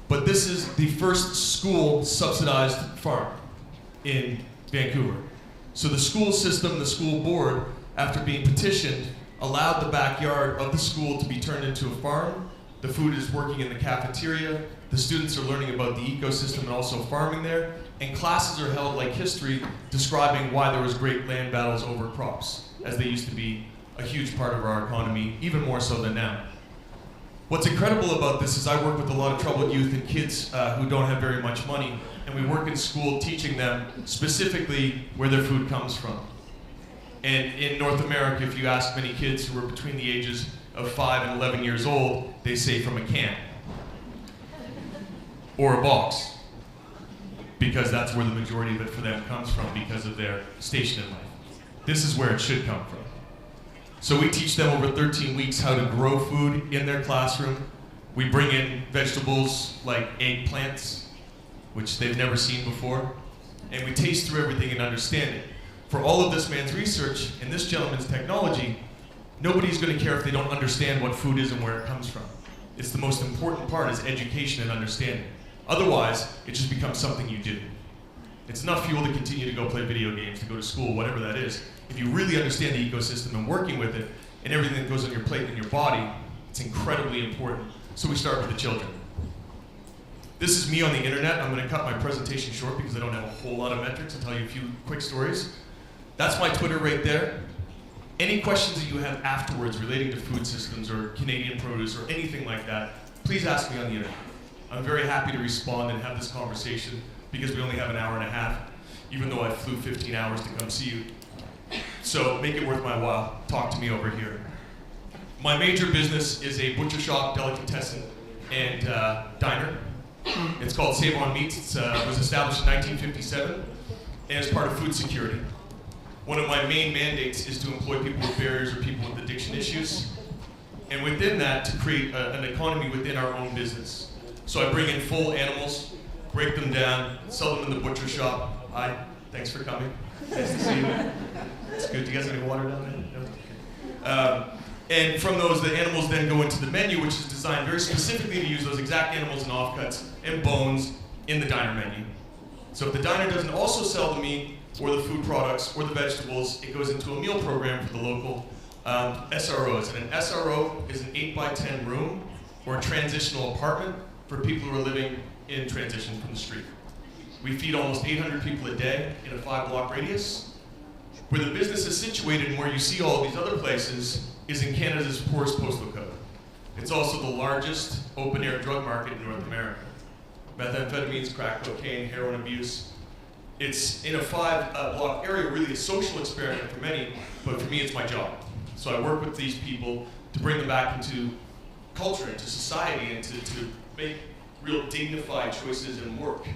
But this is the first school subsidized farm in Vancouver. So the school system, the school board, after being petitioned allowed the backyard of the school to be turned into a farm. The food is working in the cafeteria. The students are learning about the ecosystem and also farming there. And classes are held like history, describing why there was great land battles over crops, as they used to be a huge part of our economy, even more so than now. What's incredible about this is I work with a lot of troubled youth and kids who don't have very much money, and we work in school teaching them specifically where their food comes from. And in North America, if you ask many kids who are between the ages of 5 and 11 years old, they say from a can or a box, because that's where the majority of it for them comes from because of their station in life. This is where it should come from. So we teach them over 13 weeks how to grow food in their classroom. We bring in vegetables like eggplants, which they've never seen before, and we taste through everything and understand it. For all of this man's research and this gentleman's technology, nobody's going to care if they don't understand what food is and where it comes from. It's the most important part, is education and understanding. Otherwise, it just becomes something you do. It's enough fuel to continue to go play video games, to go to school, whatever that is. If you really understand the ecosystem and working with it, and everything that goes on your plate and your body, it's incredibly important. So we start with the children. This is me on the internet. I'm going to cut my presentation short because I don't have a whole lot of metrics. I'll tell you a few quick stories. That's my Twitter right there. Any questions that you have afterwards relating to food systems or Canadian produce or anything like that, please ask me on the internet. I'm very happy to respond and have this conversation because we only have an hour and a half, even though I flew 15 hours to come see you. So make it worth my while. Talk to me over here. My major business is a butcher shop, delicatessen, and diner. It's called Save On Meats. It was established in 1957 and is part of food security. One of my main mandates is to employ people with barriers or people with addiction issues, and within that, to create an economy within our own business. So I bring in full animals, break them down, sell them in the butcher shop. Hi, thanks for coming. Nice to see you. It's good. Do you guys have any water down there? No? Okay. And from those, the animals then go into the menu, which is designed very specifically to use those exact animals and offcuts and bones in the diner menu. So if the diner doesn't also sell the meat or the food products or the vegetables, it goes into a meal program for the local SROs. And an SRO is an 8x10 room or a transitional apartment for people who are living in transition from the street. We feed almost 800 people a day in a 5-block radius. Where the business is situated and where you see all of these other places is in Canada's poorest postal code. It's also the largest open-air drug market in North America. Methamphetamines, crack cocaine, heroin abuse. It's in a 5-block area, really a social experiment for many, but for me it's my job. So I work with these people to bring them back into culture, into society, and to make real dignified choices and work.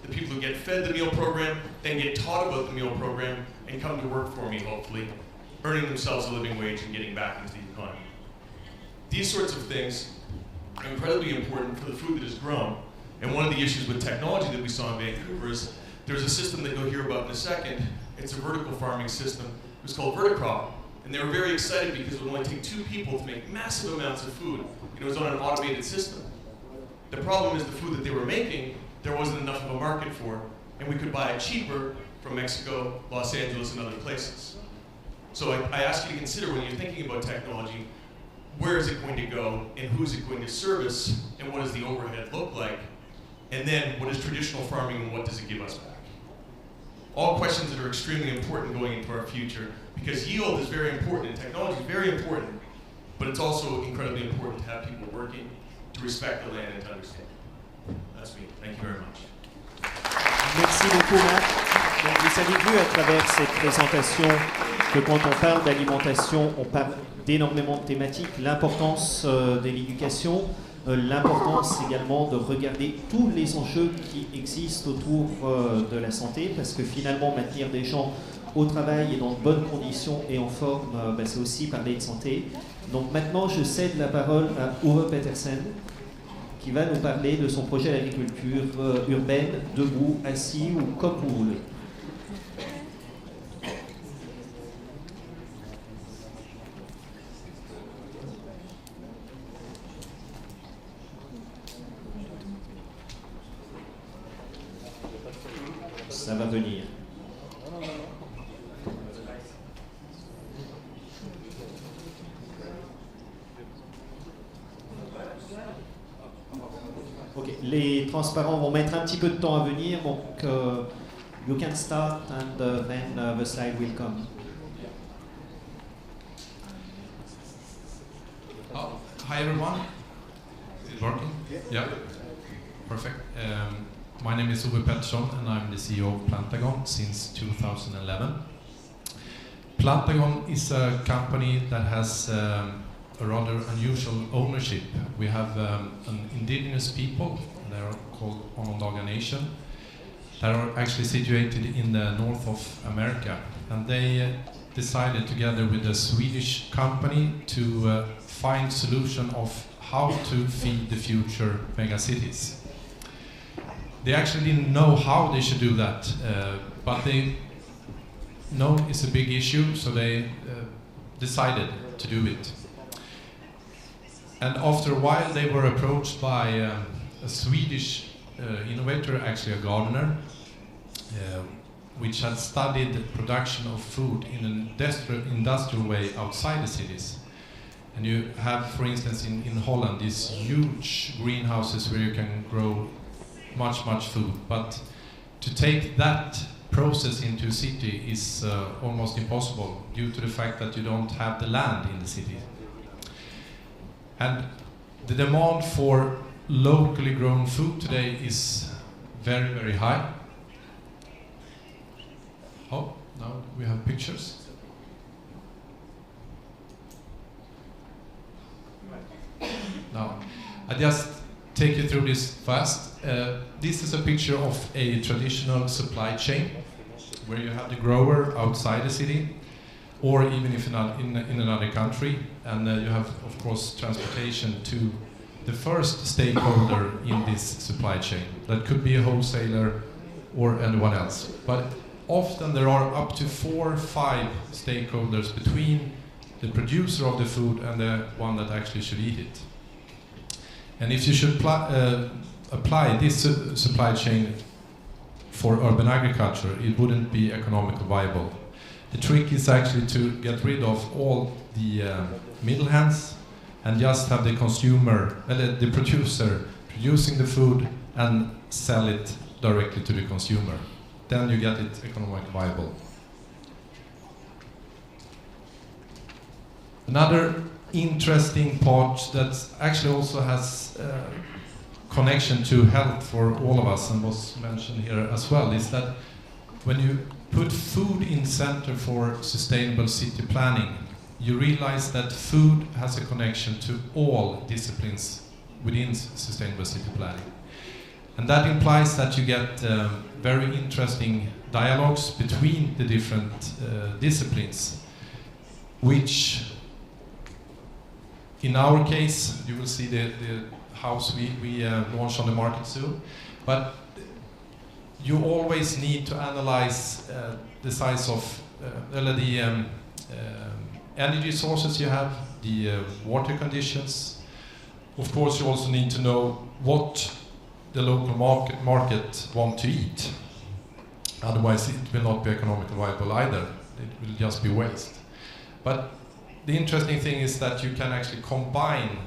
The people who get fed the meal program, then get taught about the meal program, and come to work for me, hopefully, earning themselves a living wage and getting back into the economy. These sorts of things are incredibly important for the food that is grown. And one of the issues with technology that we saw in Vancouver is there's a system that you'll hear about in a second. It's a vertical farming system. It was called Verticrop. And they were very excited because it would only take 2 people to make massive amounts of food. And it was on an automated system. The problem is the food that they were making, there wasn't enough of a market for, and we could buy it cheaper from Mexico, Los Angeles, and other places. So I ask you to consider when you're thinking about technology, where is it going to go, and who's it going to service, and what does the overhead look like? And then, what is traditional farming, and what does it give us back? All questions that are extremely important going into our future, because yield is very important, and technology is very important, but it's also incredibly important to have people working, to respect the land, and to understand. That's me. Thank you very much. Merci beaucoup, Matt. Donc, vous avez vu à travers cette présentation que quand on parle d'alimentation, on parle d'énormément de thématiques, l'importance de l'éducation, l'importance également de regarder tous les enjeux qui existent autour de la santé, parce que finalement, maintenir des gens au travail et dans de bonnes conditions et en forme, c'est aussi parler de santé. Donc maintenant, je cède la parole à Uwe Petersen, qui va nous parler de son projet d'agriculture urbaine, debout, assis ou comme vous voulez. Ça va venir. Ok, les transparents vont mettre un petit peu de temps à venir, donc you can start and then the slide will come. Oh, hi everyone. Is it working? Yeah. Perfect. My name is Uwe Pettersson and I'm the CEO of Plantagon since 2011. Plantagon is a company that has a rather unusual ownership. We have an indigenous people, they are called Onondaga Nation, that are actually situated in the north of America. And they decided together with a Swedish company to find solution of how to feed the future megacities. They actually didn't know how they should do that, but they know it's a big issue, so they decided to do it. And after a while they were approached by a Swedish innovator, actually a gardener, which had studied the production of food in an industrial way outside the cities. And you have, for instance, in Holland, these huge greenhouses where you can grow much food. But to take that process into a city is almost impossible due to the fact that you don't have the land in the city. And the demand for locally grown food today is very high. Oh, now we have pictures. Now, I just take you through this fast. This is a picture of a traditional supply chain where you have the grower outside the city, or even if not in another country, and you have, of course, transportation to the first stakeholder in this supply chain. That could be a wholesaler or anyone else. But often there are up to 4 or 5 stakeholders between the producer of the food and the one that actually should eat it. And if you should apply this supply chain for urban agriculture, it wouldn't be economically viable. The trick is actually to get rid of all the middle hands and just have the consumer, the producer, producing the food and sell it directly to the consumer. Then you get it economically viable. Another interesting part that actually also has connection to health for all of us and was mentioned here as well is that when you put food in center for sustainable city planning, you realize that food has a connection to all disciplines within sustainable city planning. And that implies that you get very interesting dialogues between the different disciplines, which in our case, you will see the house we launch on the market soon, but you always need to analyze the size of the energy sources you have, the water conditions. Of course, you also need to know what the local market want to eat. Otherwise, it will not be economically viable either. It will just be waste. But the interesting thing is that you can actually combine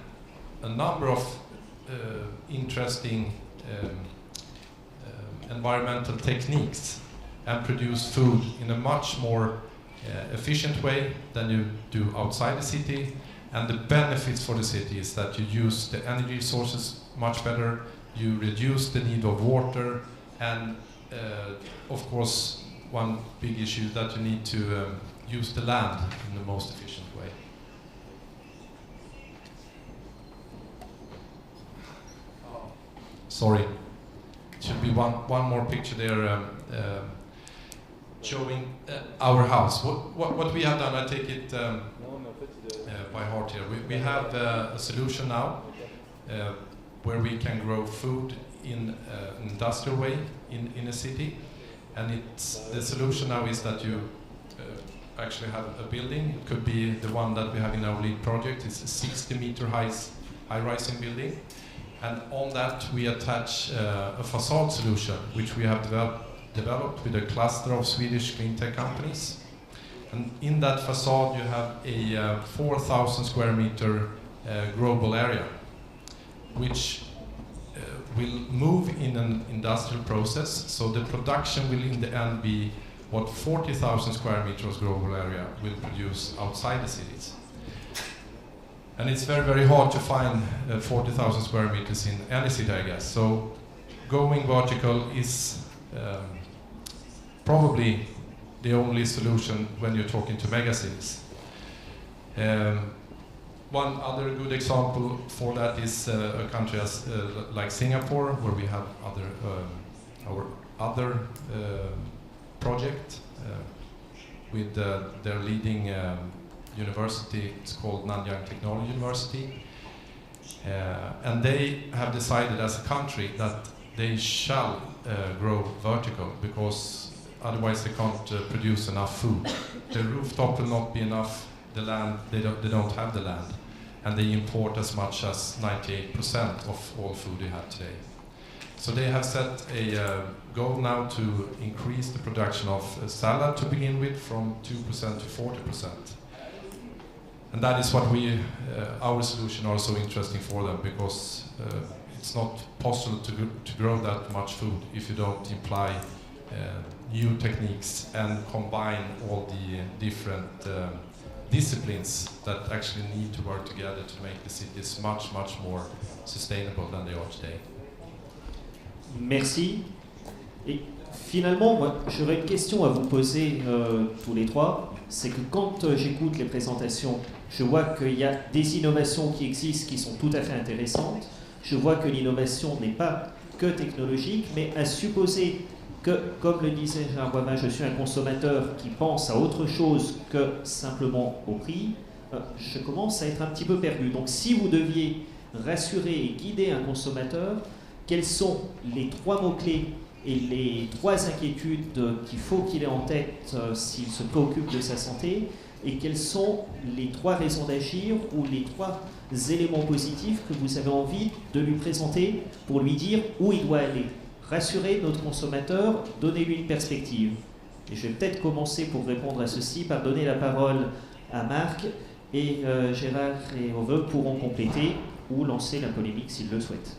a number of interesting environmental techniques and produce food in a much more efficient way than you do outside the city. And the benefits for the city is that you use the energy sources much better, you reduce the need of water, and of course one big issue is that you need to use the land in the most efficient way. Sorry, should be one more picture there showing our house. What we have done, I take it by heart here. We have a solution now where we can grow food in an industrial way in a city, and the solution now is that you actually have a building. It could be the one that we have in our lead project. It's a 60-meter high-rising building. And on that we attach a facade solution, which we have developed with a cluster of Swedish clean tech companies. And in that facade you have a 4,000 square meter growable area, which will move in an industrial process, so the production will in the end be what 40,000 square meters growable area will produce outside the cities. And it's very, very hard to find 40,000 square meters in any city, I guess. So going vertical is probably the only solution when you're talking to megacities. One other good example for that is a country as, like Singapore, where we have our other project with their leading university. It's called Nanyang Technology University. And they have decided as a country that they shall grow vertical, because otherwise they can't produce enough food. The rooftop will not be enough, the land, they don't have the land. And they import as much as 98% of all food they have today. So they have set a goal now to increase the production of salad to begin with from 2% to 40%. And that is what our solution are so interesting for them, because it's not possible to grow that much food if you don't imply new techniques and combine all the different disciplines that actually need to work together to make the cities much, much more sustainable than they are today. Merci. Et finalement, moi, j'aurais une question à vous poser tous les trois. C'est que quand j'écoute les présentations, je vois qu'il y a des innovations qui existent qui sont tout à fait intéressantes. Je vois que l'innovation n'est pas que technologique, mais à supposer que, comme le disait Gérard Boivin, je suis un consommateur qui pense à autre chose que simplement au prix, je commence à être un petit peu perdu. Donc si vous deviez rassurer et guider un consommateur, quels sont les trois mots-clés et les trois inquiétudes qu'il faut qu'il ait en tête s'il se préoccupe de sa santé, et quelles sont les trois raisons d'agir ou les trois éléments positifs que vous avez envie de lui présenter pour lui dire où il doit aller. Rassurer notre consommateur, donner-lui une perspective. Et je vais peut-être commencer pour répondre à ceci par donner la parole à Marc, et Gérard et Ove pourront compléter ou lancer la polémique s'ils le souhaitent.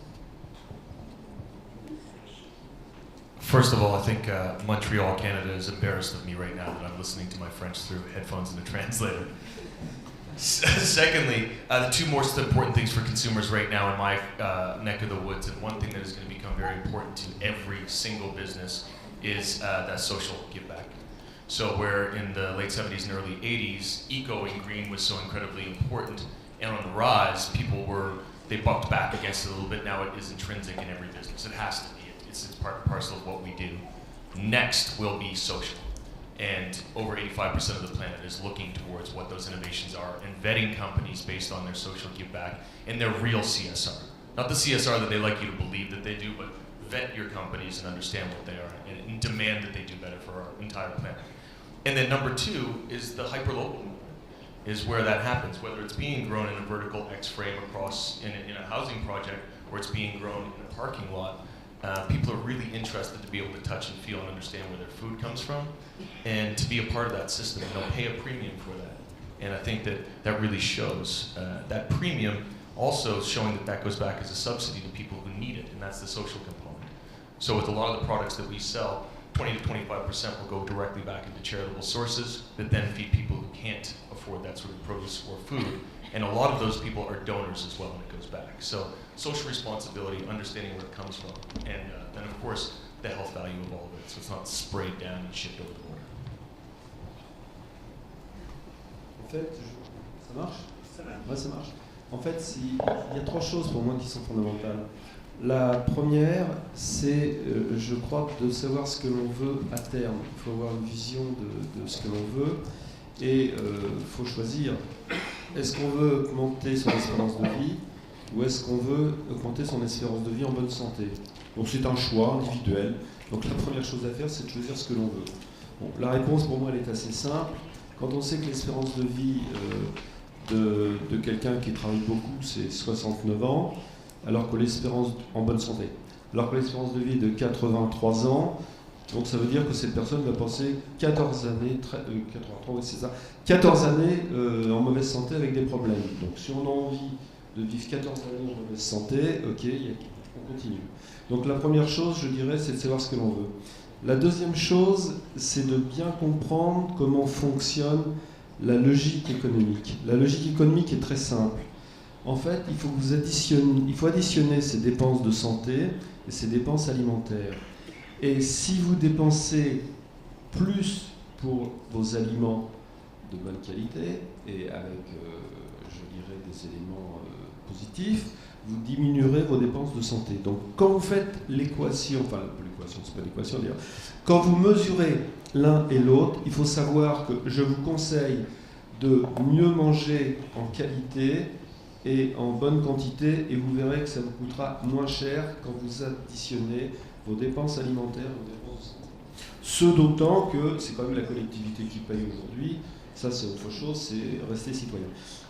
First of all, I think Montreal, Canada is embarrassed of me right now that I'm listening to my French through headphones and a translator. Secondly, the two most important things for consumers right now in my neck of the woods, and one thing that is going to become very important to every single business, is that social give back. So where in the late 70s and early 80s, eco and green was so incredibly important and on the rise, they bucked back against it a little bit. Now it is intrinsic in every business. It has to be. It's part and parcel of what we do. Next will be social. And over 85% of the planet is looking towards what those innovations are and vetting companies based on their social give back and their real CSR. Not the CSR that they like you to believe that they do, but vet your companies and understand what they are and demand that they do better for our entire planet. And then number two is the hyperlocal movement, is where that happens, whether it's being grown in a vertical X-frame across in a housing project or it's being grown in a parking lot. People are really interested to be able to touch and feel and understand where their food comes from and to be a part of that system, and they'll pay a premium for that. And I think that really shows. That premium also showing that goes back as a subsidy to people who need it, and that's the social component. So with a lot of the products that we sell, 20 to 25% will go directly back into charitable sources that then feed people who can't afford that sort of produce or food. And a lot of those people are donors as well when it goes back. So social responsibility, understanding where it comes from, and then of course the health value of all of it, so it's not sprayed down and shipped over the border. En fait, ça marche ? Ouais, ça marche. En fait, il y a trois choses pour moi qui sont fondamentales. La première, c'est, je crois, de savoir ce que l'on veut à terme. Il faut avoir une vision de ce que l'on veut, et il faut choisir. Est-ce qu'on veut augmenter son espérance de vie ou est-ce qu'on veut augmenter son espérance de vie en bonne santé? Donc c'est un choix individuel. Donc la première chose à faire, c'est de choisir ce que l'on veut. Bon, la réponse pour moi, elle est assez simple. Quand on sait que l'espérance de vie de quelqu'un qui travaille beaucoup, c'est 69 ans, alors que l'espérance en bonne santé, alors que l'espérance de vie est de 83 ans, donc ça veut dire que cette personne va passer 14 années, 83, oui, c'est ça, 14 années en mauvaise santé avec des problèmes. Donc si on a envie de vivre 14 années en mauvaise santé, ok, on on continue. Donc la première chose, je dirais, c'est de savoir ce que l'on veut. La deuxième chose, c'est de bien comprendre comment fonctionne la logique économique. La logique économique est très simple. En fait, il faut additionner ses dépenses de santé et ses dépenses alimentaires. Et si vous dépensez plus pour vos aliments de bonne qualité et avec, je dirais, des éléments positifs, vous diminuerez vos dépenses de santé. Donc, quand vous faites l'équation, enfin, l'équation, c'est pas l'équation d'ailleurs, quand vous mesurez l'un et l'autre, il faut savoir que je vous conseille de mieux manger en qualité et en bonne quantité, et vous verrez que ça vous coûtera moins cher quand vous additionnez vos dépenses alimentaires aux dépenses de santé. Ce d'autant que c'est quand même la collectivité qui paye aujourd'hui, ça c'est autre chose, c'est rester citoyen.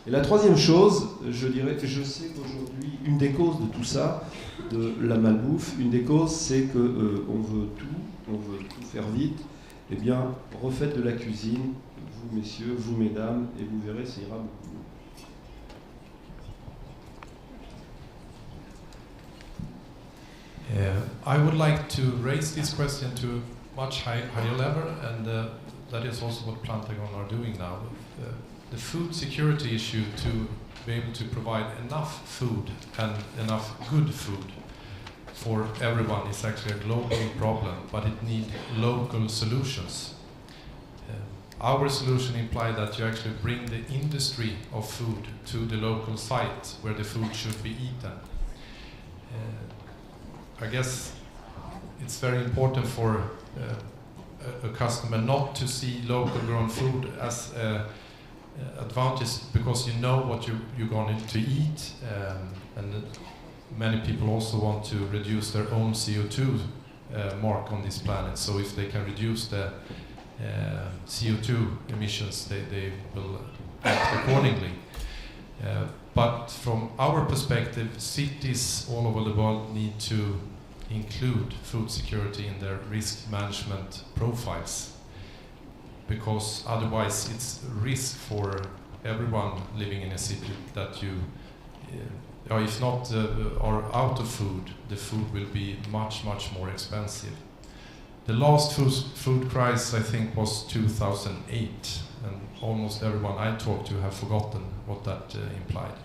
Et la troisième chose, je dirais que je sais qu'aujourd'hui, une des causes de tout ça, de la malbouffe, une des causes c'est qu'on veut tout faire vite. Eh bien, refaites de la cuisine, vous messieurs, vous mesdames, et vous verrez, ça ira beaucoup mieux. I would like to raise this question to a much higher level, and that is also what Plantagon are doing now. The food security issue, to be able to provide enough food and enough good food for everyone, is actually a global problem, but it needs local solutions. Our solution implies that you actually bring the industry of food to the local site where the food should be eaten. I guess it's very important for a customer not to see local grown food as an advantage, because you know what you're going to eat, and many people also want to reduce their own CO2 mark on this planet. So if they can reduce the CO2 emissions, they will act accordingly. But from our perspective, cities all over the world need to include food security in their risk management profiles, because otherwise it's a risk for everyone living in a city that you, if not are out of food, the food will be much more expensive. The last food crisis, I think, was 2008, and almost everyone I talked to have forgotten what that implied.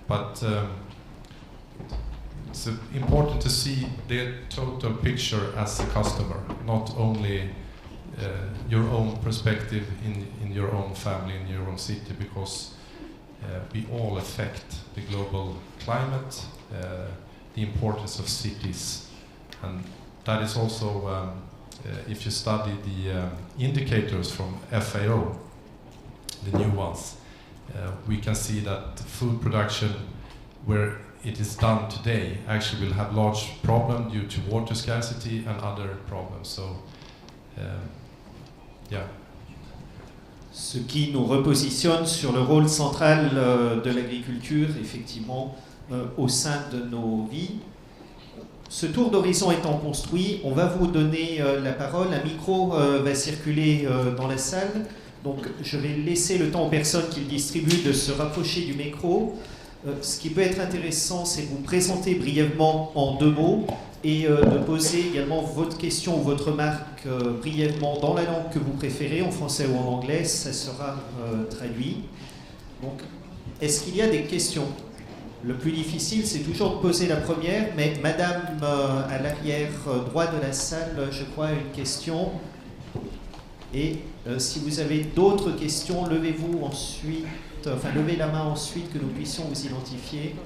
But it's important to see the total picture as a customer, not only your own perspective in your own family, in your own city, because we all affect the global climate, the importance of cities, and that is also, if you study the indicators from FAO, the new ones, we can see that food production, where it is done today, actually will have large problems due to water scarcity and other problems. So, yeah. Ce qui nous repositionne sur le rôle central de l'agriculture, effectivement, au sein de nos vies. Ce tour d'horizon étant construit, on va vous donner la parole. Un micro va circuler dans la salle. Donc, je vais laisser le temps aux personnes qui le distribuent de se rapprocher du micro. Ce qui peut être intéressant, c'est de vous présenter brièvement en 2 mots et de poser également votre question ou votre remarque brièvement dans la langue que vous préférez, en français ou en anglais. Ça sera traduit. Donc, est-ce qu'il y a des questions ? Le plus difficile, c'est toujours de poser la première, mais madame à l'arrière droit de la salle, je crois, a une question. Et si vous avez d'autres questions, levez-vous ensuite, levez la main ensuite, que nous puissions vous identifier.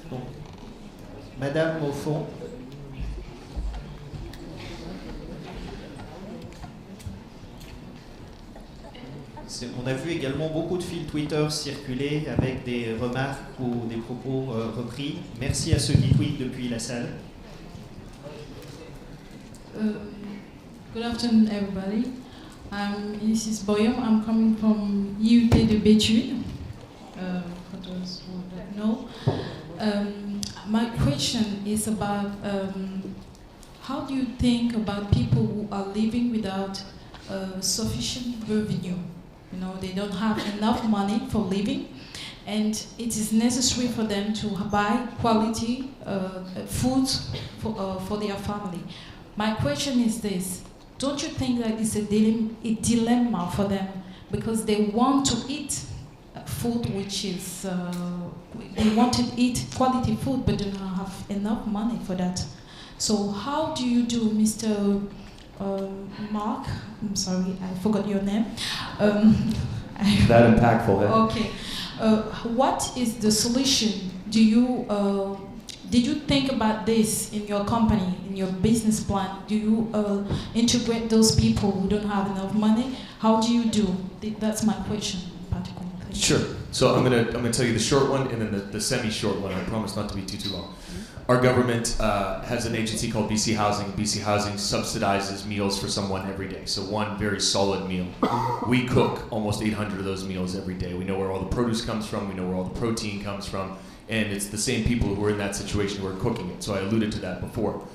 Donc, madame au fond. On a vu également beaucoup de fils Twitter circuler avec des remarques ou des propos repris. Merci à ceux qui tweetent depuis la salle. Good afternoon, everybody. I'm Mrs. Boyum. I'm coming from UT de Béthune, for those who don't know. My question is about how do you think about people who are living without sufficient revenue? You know, they don't have enough money for living, and it is necessary for them to buy quality food for their family. My question is this: don't you think that it's a dilemma for them, because they want to eat food which is they want to eat quality food but do not have enough money for that? So how do you do, Mr. Mark? I'm sorry, I forgot your name. That impactful, eh? Okay. What is the solution? Do you did you think about this in your company, in your business plan? Do you integrate those people who don't have enough money? How do you do? That's my question, particularly. Sure. So I'm gonna tell you the short one and then the semi-short one. I promise not to be too long. Our government has an agency called BC Housing. BC Housing subsidizes meals for someone every day. So one very solid meal. We cook almost 800 of those meals every day. We know where all the produce comes from. We know where all the protein comes from. And it's the same people who are in that situation who are cooking it. So I alluded to that before.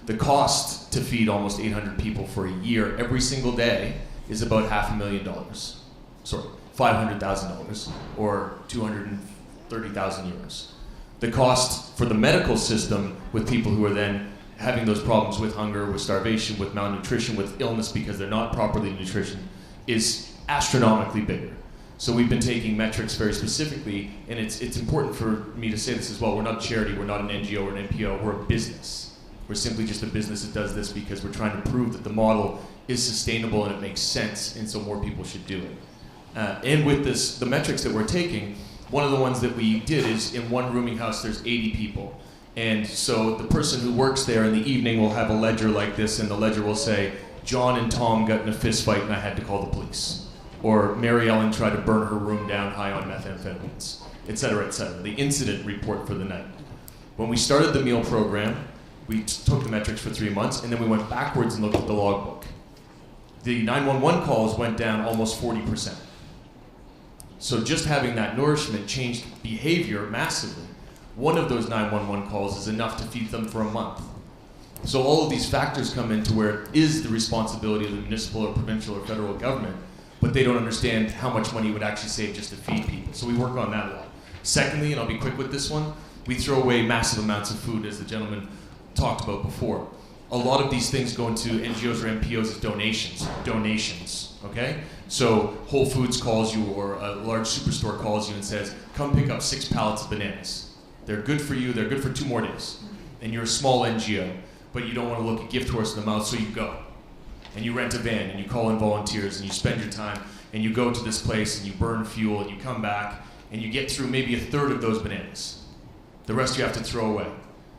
The cost to feed almost 800 people for a year every single day is about $500,000. Sorry, $500,000 or 230,000 euros. The cost for the medical system with people who are then having those problems with hunger, with starvation, with malnutrition, with illness because they're not properly nutritioned is astronomically bigger. So we've been taking metrics very specifically, and it's important for me to say this as well. We're not a charity, we're not an NGO or an NPO, we're a business. We're simply just a business that does this because we're trying to prove that the model is sustainable and it makes sense, and so more people should do it. And with this, the metrics that we're taking, one of the ones that we did is in one rooming house there's 80 people. And so the person who works there in the evening will have a ledger like this, and the ledger will say, John and Tom got in a fist fight and I had to call the police. Or Mary Ellen tried to burn her room down high on methamphetamines, et cetera, the incident report for the night. When we started the meal program, we took the metrics for 3 months, and then we went backwards and looked at the logbook. The 911 calls went down almost 40%. So just having that nourishment changed behavior massively. One of those 911 calls is enough to feed them for a month. So all of these factors come into where it is the responsibility of the municipal or provincial or federal government, but they don't understand how much money it would actually save just to feed people. So we work on that a lot. Secondly, and I'll be quick with this one, we throw away massive amounts of food, as the gentleman talked about before. A lot of these things go into NGOs or NPOs as donations, okay? So Whole Foods calls you, or a large superstore calls you and says, come pick up 6 pallets of bananas. They're good for you, they're good for 2 more days. And you're a small NGO, but you don't want to look a gift horse in the mouth, so you go. And you rent a van, and you call in volunteers, and you spend your time, and you go to this place, and you burn fuel, and you come back, and you get through maybe a third of those bananas. The rest you have to throw away.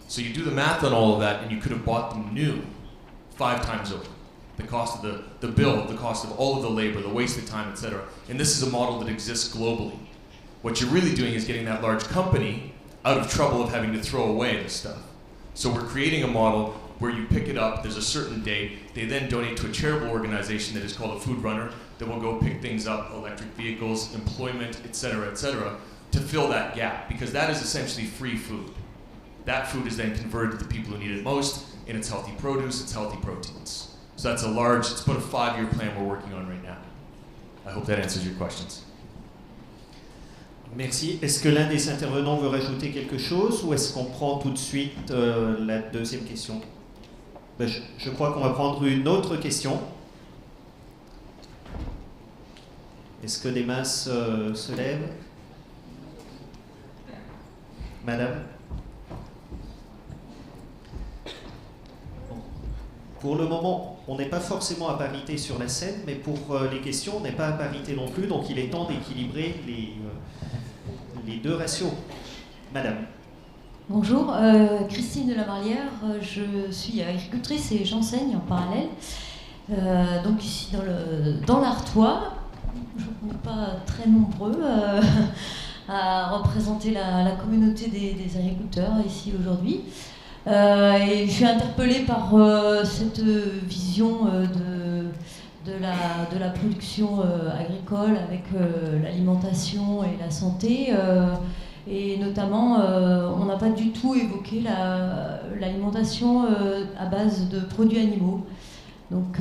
So you do the math on all of that, and you could have bought them new 5 times over. The cost of the bill, the cost of all of the labor, the wasted time, etc. And this is a model that exists globally. What you're really doing is getting that large company out of trouble of having to throw away this stuff. So we're creating a model where you pick it up, there's a certain date, they then donate to a charitable organization that is called a food runner that will go pick things up, electric vehicles, employment, etc., to fill that gap, because that is essentially free food. That food is then converted to the people who need it most, and it's healthy produce, it's healthy proteins. So that's it's about a 5-year plan we're working on right now. I hope that answers your questions. Merci. Est-ce que l'un des intervenants veut rajouter quelque chose, ou est-ce qu'on prend tout de suite la deuxième question? Je crois qu'on va prendre une autre question. Est-ce que des mains se lèvent? Madame? Pour le moment, on n'est pas forcément à parité sur la scène, mais pour les questions, on n'est pas à parité non plus, donc il est temps d'équilibrer les 2 ratios. Madame. Bonjour, Christine de la Marlière, je suis agricultrice et j'enseigne en parallèle. Donc ici dans l'Artois, je ne suis pas très nombreux à représenter la communauté des agriculteurs ici aujourd'hui. Et je suis interpellée par cette vision de la production agricole avec l'alimentation et la santé. Et notamment, on n'a pas du tout évoqué l'alimentation à base de produits animaux. Donc,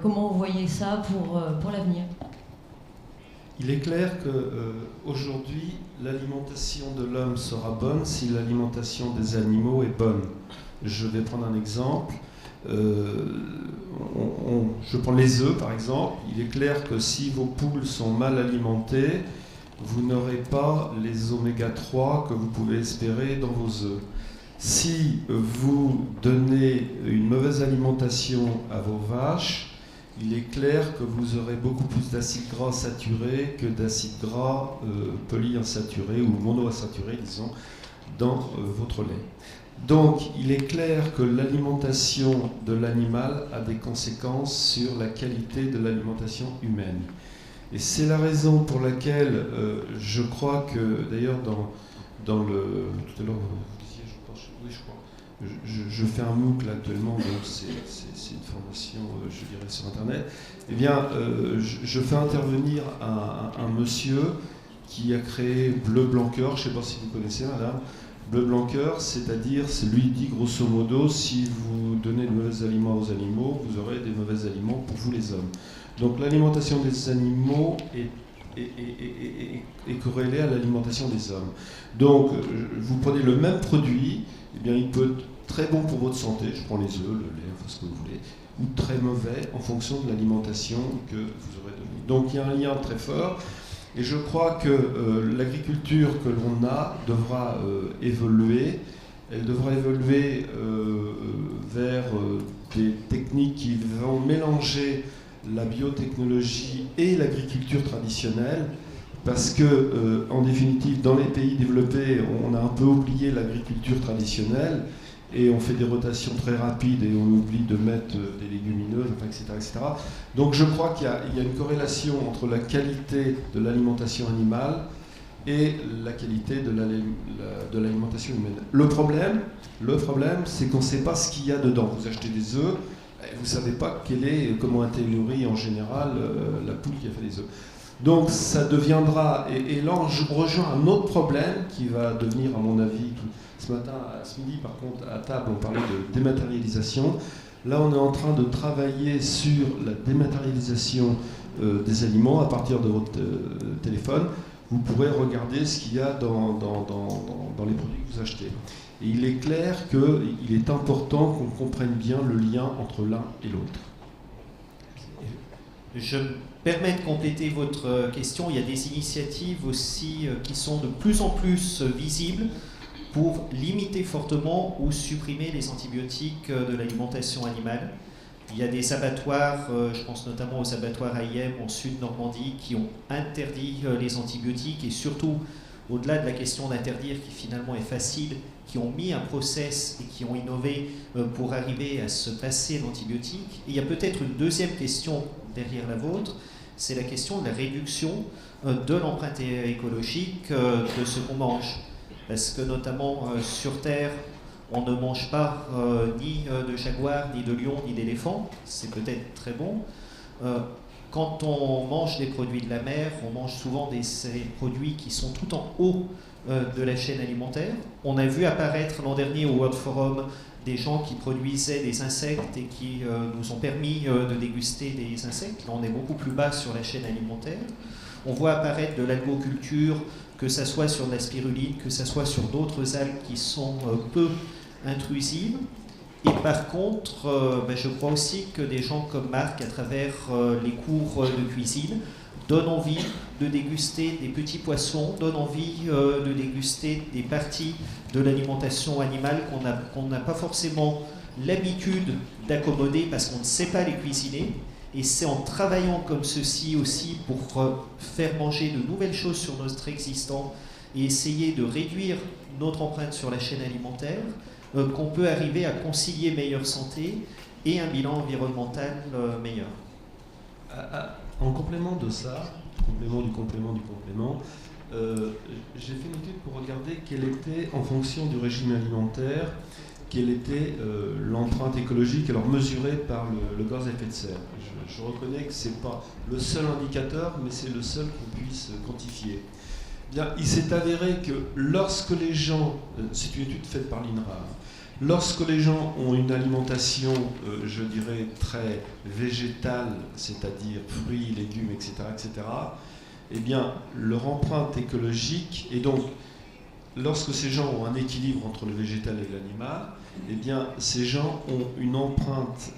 comment vous voyez ça pour l'avenir? Il est clair qu'aujourd'hui, l'alimentation de l'homme sera bonne si l'alimentation des animaux est bonne. Je vais prendre un exemple. Je prends les œufs, par exemple. Il est clair que si vos poules sont mal alimentées, vous n'aurez pas les oméga 3 que vous pouvez espérer dans vos œufs. Si vous donnez une mauvaise alimentation à vos vaches, il est clair que vous aurez beaucoup plus d'acides gras saturés que d'acides gras polyinsaturés ou monoinsaturés, disons, dans votre lait. Donc, il est clair que l'alimentation de l'animal a des conséquences sur la qualité de l'alimentation humaine. Et c'est la raison pour laquelle je crois que, d'ailleurs, dans le... Tout à l'heure, vous disiez, je pense, oui, je crois. Je fais un MOOC là, actuellement, donc c'est une formation, je dirais, sur Internet. Eh bien, je fais intervenir un monsieur qui a créé Bleu Blanc Cœur, je ne sais pas si vous connaissez, madame. Bleu Blanc Cœur, c'est-à-dire, lui dit grosso modo, si vous donnez de mauvais aliments aux animaux, vous aurez des mauvais aliments pour vous les hommes. Donc l'alimentation des animaux est corrélée à l'alimentation des hommes. Donc, vous prenez le même produit, eh bien, il peut être très bon pour votre santé, je prends les œufs, le lait, enfin ce que vous voulez, ou très mauvais en fonction de l'alimentation que vous aurez donnée. Donc il y a un lien très fort, et je crois que l'agriculture que l'on a devra évoluer. Elle devra évoluer vers des techniques qui vont mélanger la biotechnologie et l'agriculture traditionnelle, parce que, en définitive, dans les pays développés, on a un peu oublié l'agriculture traditionnelle, et on fait des rotations très rapides et on oublie de mettre des légumineuses, enfin, etc., etc. Donc je crois qu'il y a une corrélation entre la qualité de l'alimentation animale et la qualité de l'alimentation humaine. Le problème, c'est qu'on ne sait pas ce qu'il y a dedans. Vous achetez des œufs, vous ne savez pas comment a été nourrie en général la poule qui a fait les œufs. Donc ça deviendra, et là je rejoins un autre problème qui va devenir, à mon avis, ce midi par contre à table on parlait de dématérialisation. Là on est en train de travailler sur la dématérialisation des aliments à partir de votre téléphone. Vous pourrez regarder ce qu'il y a dans les produits que vous achetez. Et il est clair qu'il est important qu'on comprenne bien le lien entre l'un et l'autre. Je me permets de compléter votre question. Il y a des initiatives aussi qui sont de plus en plus visibles pour limiter fortement ou supprimer les antibiotiques de l'alimentation animale. Il y a des abattoirs, je pense notamment aux abattoirs AIM en Sud-Normandie, qui ont interdit les antibiotiques et surtout, au-delà de la question d'interdire qui finalement est facile, qui ont mis un process et qui ont innové pour arriver à se passer l'antibiotique. Et il y a peut-être une deuxième question derrière la vôtre, c'est la question de la réduction de l'empreinte écologique de ce qu'on mange. Parce que notamment sur Terre, on ne mange pas ni de jaguar, ni de lion, ni d'éléphant. C'est peut-être très bon. Quand on mange des produits de la mer, on mange souvent des produits qui sont tout en haut de la chaîne alimentaire. On a vu apparaître l'an dernier au World Forum des gens qui produisaient des insectes et qui nous ont permis de déguster des insectes. Là, on est beaucoup plus bas sur la chaîne alimentaire. On voit apparaître de l'algoculture, que ça soit sur de la spiruline, que ça soit sur d'autres algues qui sont peu intrusives. Et par contre, je crois aussi que des gens comme Marc, à travers les cours de cuisine, donnent envie de déguster des petits poissons, donnent envie de déguster des parties de l'alimentation animale qu'on n'a pas forcément l'habitude d'accommoder parce qu'on ne sait pas les cuisiner. Et c'est en travaillant comme ceci aussi pour faire manger de nouvelles choses sur notre existant et essayer de réduire notre empreinte sur la chaîne alimentaire qu'on peut arriver à concilier meilleure santé et un bilan environnemental meilleur. En complément de ça, complément du complément, j'ai fait une étude pour regarder quelle était, en fonction du régime alimentaire, quelle était l'empreinte écologique, alors mesurée par le gaz à effet de serre. Je reconnais que ce n'est pas le seul indicateur, mais c'est le seul qu'on puisse quantifier. Bien, il s'est avéré que lorsque les gens, c'est une étude faite par l'INRA, lorsque les gens ont une alimentation, je dirais, très végétale, c'est-à-dire fruits, légumes, etc., eh bien, leur empreinte écologique, et donc, lorsque ces gens ont un équilibre entre le végétal et l'animal, eh bien, ces gens ont une empreinte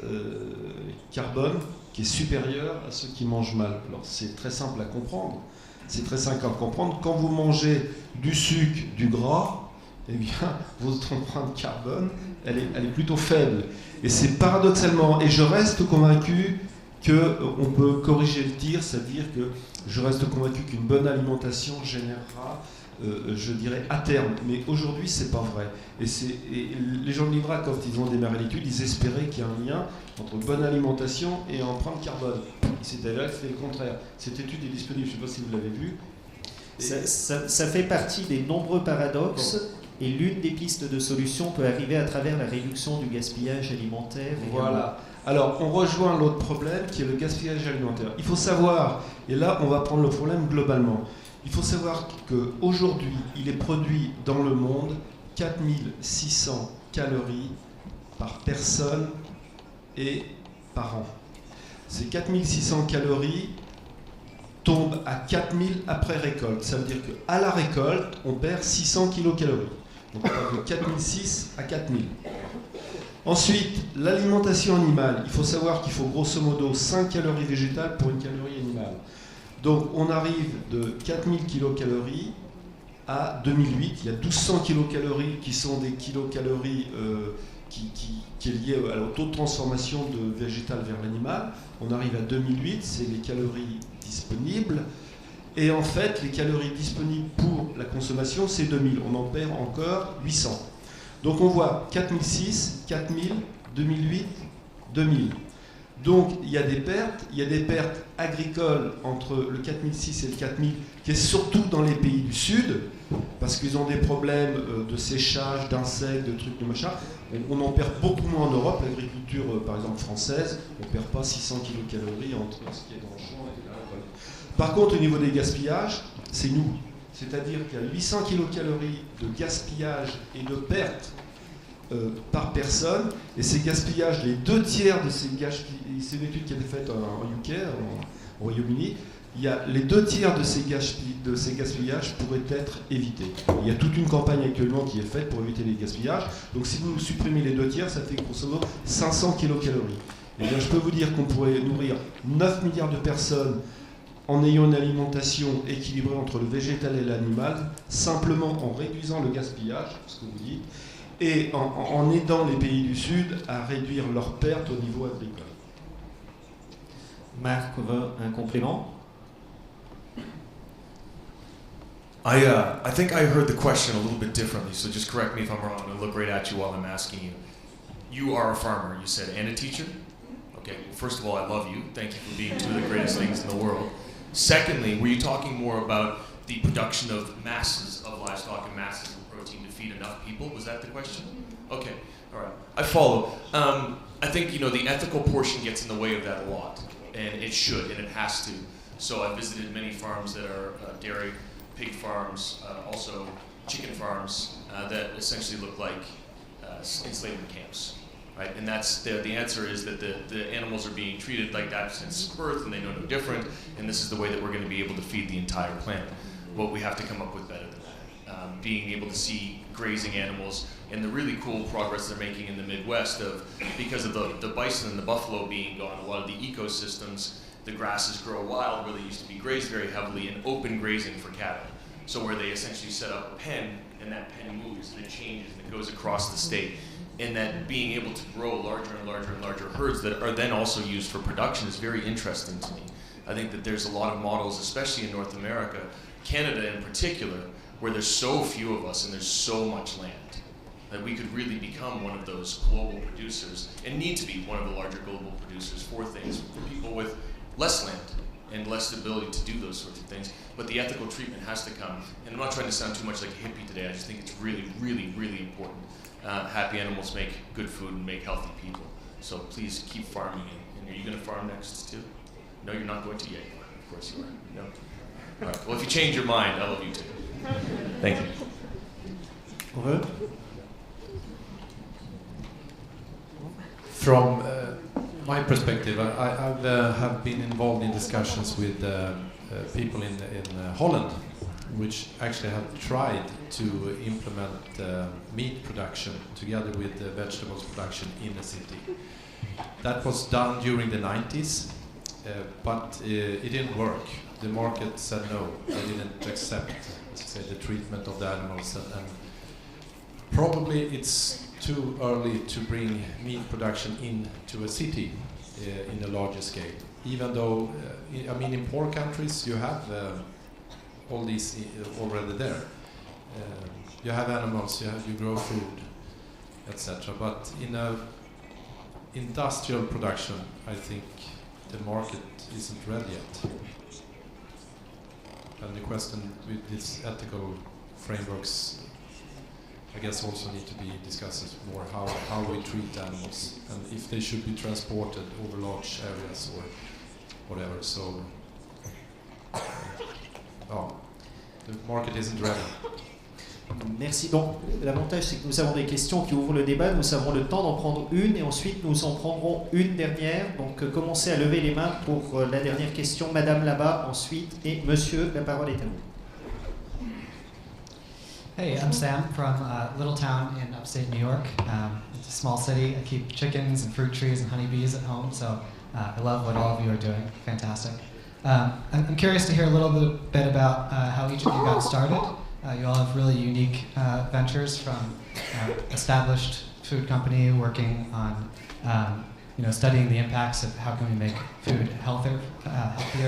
carbone qui est supérieure à ceux qui mangent mal. Alors, c'est très simple à comprendre. C'est très simple à comprendre. Quand vous mangez du sucre, du gras, eh bien, votre empreinte carbone, elle est plutôt faible. Et c'est paradoxalement, et je reste convaincu qu'on peut corriger le tir, c'est-à-dire que je reste convaincu qu'une bonne alimentation générera, je dirais, à terme. Mais aujourd'hui, c'est pas vrai. Et les gens de l'INRA, quand ils ont démarré l'étude, ils espéraient qu'il y ait un lien entre bonne alimentation et empreinte carbone. C'est avéré que c'était le contraire. Cette étude est disponible, je ne sais pas si vous l'avez vue. Ça fait partie des nombreux paradoxes. Et l'une des pistes de solution peut arriver à travers la réduction du gaspillage alimentaire. Voilà. Alors, on rejoint l'autre problème qui est le gaspillage alimentaire. Il faut savoir, et là, on va prendre le problème globalement. Il faut savoir qu'aujourd'hui, il est produit dans le monde 4600 calories par personne et par an. Ces 4600 calories tombent à 4000 après récolte. Ça veut dire qu'à la récolte, on perd 600 kilocalories. Donc on passe de 4006 à 4000. Ensuite, l'alimentation animale. Il faut savoir qu'il faut grosso modo 5 calories végétales pour une calorie animale. Donc on arrive de 4000 kilocalories à 2008. Il y a 1200 kilocalories qui sont des kilocalories qui est lié au taux de transformation de végétal vers l'animal. On arrive à 2008, c'est les calories disponibles. Et en fait, les calories disponibles pour la consommation, c'est 2000. On en perd encore 800. Donc on voit 4006, 4000, 2008, 2000. Donc il y a des pertes agricoles entre le 4006 et le 4000, qui est surtout dans les pays du Sud, parce qu'ils ont des problèmes de séchage, d'insectes, de trucs, de machin. On en perd beaucoup moins en Europe. L'agriculture, par exemple, française, on ne perd pas 600 kilocalories entre ce qui est dans le champ et la récolte. Par contre, au niveau des gaspillages, c'est nous. C'est-à-dire qu'il y a 800 kilocalories de gaspillage et de pertes par personne. Et ces gaspillages, les 2/3 de ces gaspillages, c'est une étude qui a été faite en UK, au Royaume-Uni, les 2/3 de ces gaspillages pourraient être évités. Il y a toute une campagne actuellement qui est faite pour éviter les gaspillages. Donc si vous supprimez les 2/3, ça fait grosso modo 500 kilocalories. Et bien je peux vous dire qu'on pourrait nourrir 9 milliards de personnes en ayant une alimentation équilibrée entre le végétal et l'animal, simplement en réduisant le gaspillage, ce que vous dites, et en aidant les pays du Sud à réduire leurs pertes au niveau agricole. Marc veut un complément. I think I heard the question a little bit differently, so just correct me if I'm wrong. I'm going to look right at you while I'm asking you. You are a farmer, you said, and a teacher? Okay, well, first of all, I love you. Thank you for being two of the greatest things in the world. Secondly, were you talking more about the production of masses of livestock and masses of protein to feed enough people? Was that the question? Okay, all right. I follow. I think, the ethical portion gets in the way of that a lot, and it should, and it has to. So I visited many farms that are dairy, pig farms, also chicken farms that essentially look like enslavement camps, right? And that's the answer is that the animals are being treated like that since birth, and they know no different. And this is the way that we're going to be able to feed the entire planet. But we have to come up with better than that. Being able to see grazing animals and the really cool progress they're making in the Midwest because of the bison and the buffalo being gone, a lot of the ecosystems, the grasses grow wild where they used to be grazed very heavily, and open grazing for cattle. So where they essentially set up a pen, and that pen moves and it changes and it goes across the state. And that being able to grow larger and larger and larger herds that are then also used for production is very interesting to me. I think that there's a lot of models, especially in North America, Canada in particular, where there's so few of us and there's so much land, that we could really become one of those global producers and need to be one of the larger global producers for things for people with less land and less ability to do those sorts of things. But the ethical treatment has to come. And I'm not trying to sound too much like a hippie today. I just think it's really, really, really important. Happy animals make good food and make healthy people. So please keep farming. And are you going to farm next too? No, you're not going to yet. Of course you are. No. All right. Well, if you change your mind, I love you too. Thank you. From my perspective, I have been involved in discussions with people in Holland, which actually have tried to implement meat production together with vegetables production in a city. That was done during the 90s, but it didn't work. The market said no, they didn't accept, let's say, the treatment of the animals, and probably it's too early to bring meat production into a city in a larger scale. Even though, I mean, in poor countries you have all these already there. You have animals, you grow food, etc. But in a industrial production, I think the market isn't ready yet. And the question with these ethical frameworks, I guess, also need to be discussed more, how we treat animals and if they should be transported over large areas or whatever. So, the market isn't ready. Merci. Donc, l'avantage, c'est que nous avons des questions qui ouvrent le débat. Nous avons le temps d'en prendre une et ensuite nous en prendrons une dernière. Donc, commencez à lever les mains pour la dernière question. Madame là-bas, ensuite, et monsieur, la parole est à vous. Hey, I'm Sam from a little town in upstate New York. It's a small city. I keep chickens and fruit trees and honeybees at home, so I love what all of you are doing. Fantastic. I'm curious to hear a little bit about how each of you got started. You all have really unique ventures, from established food company working on studying the impacts of how can we make food healthier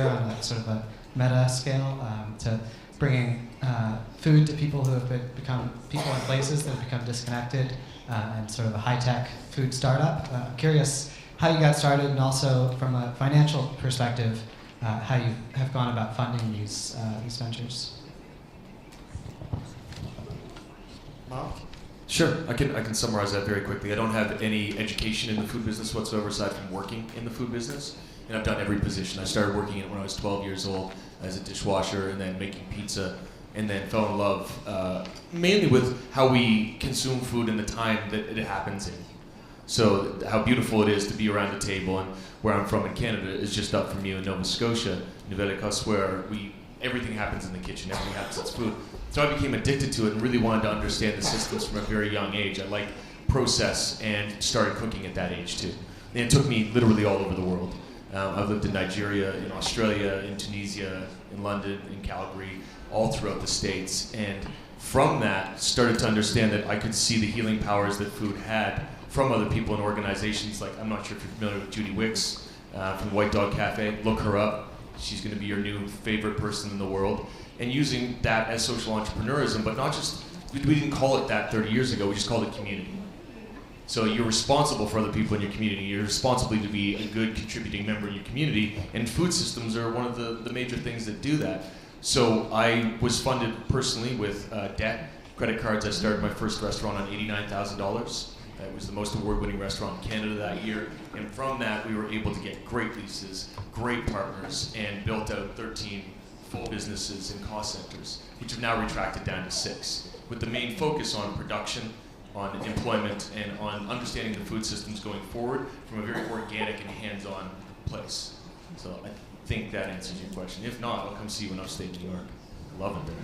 on a sort of a meta scale, to bringing food to people who have become people in places that have become disconnected, and sort of a high-tech food startup. I'm curious how you got started, and also from a financial perspective, how you have gone about funding these ventures. Mark? Sure, I can summarize that very quickly. I don't have any education in the food business whatsoever aside from working in the food business. And I've done every position. I started working in it when I was 12 years old as a dishwasher, and then making pizza, and then fell in love mainly with how we consume food and the time that it happens in. So how beautiful it is to be around a table, and where I'm from in Canada is just up from you in Nova Scotia, Nouvelle-Écosse, where everything happens in the kitchen, everything happens as food. So I became addicted to it and really wanted to understand the systems from a very young age. I liked process and started cooking at that age too. And it took me literally all over the world. I've lived in Nigeria, in Australia, in Tunisia, in London, in Calgary, all throughout the States. And from that, started to understand that I could see the healing powers that food had from other people and organizations. Like, I'm not sure if you're familiar with Judy Wicks from White Dog Cafe. Look her up. She's going to be your new favorite person in the world. And using that as social entrepreneurism, but not just, we didn't call it that 30 years ago, we just called it community. So you're responsible for other people in your community. You're responsible to be a good contributing member in your community, and food systems are one of the major things that do that. So I was funded personally with debt, credit cards. I started my first restaurant on $89,000. It was the most award-winning restaurant in Canada that year. And from that, we were able to get great leases, great partners, and built out 13 full businesses and cost centers, which have now retracted down to 6, with the main focus on production, on employment, and on understanding the food systems going forward from a very organic and hands-on place. So I think that answers your question. If not, I'll come see you in upstate New York. I love it there.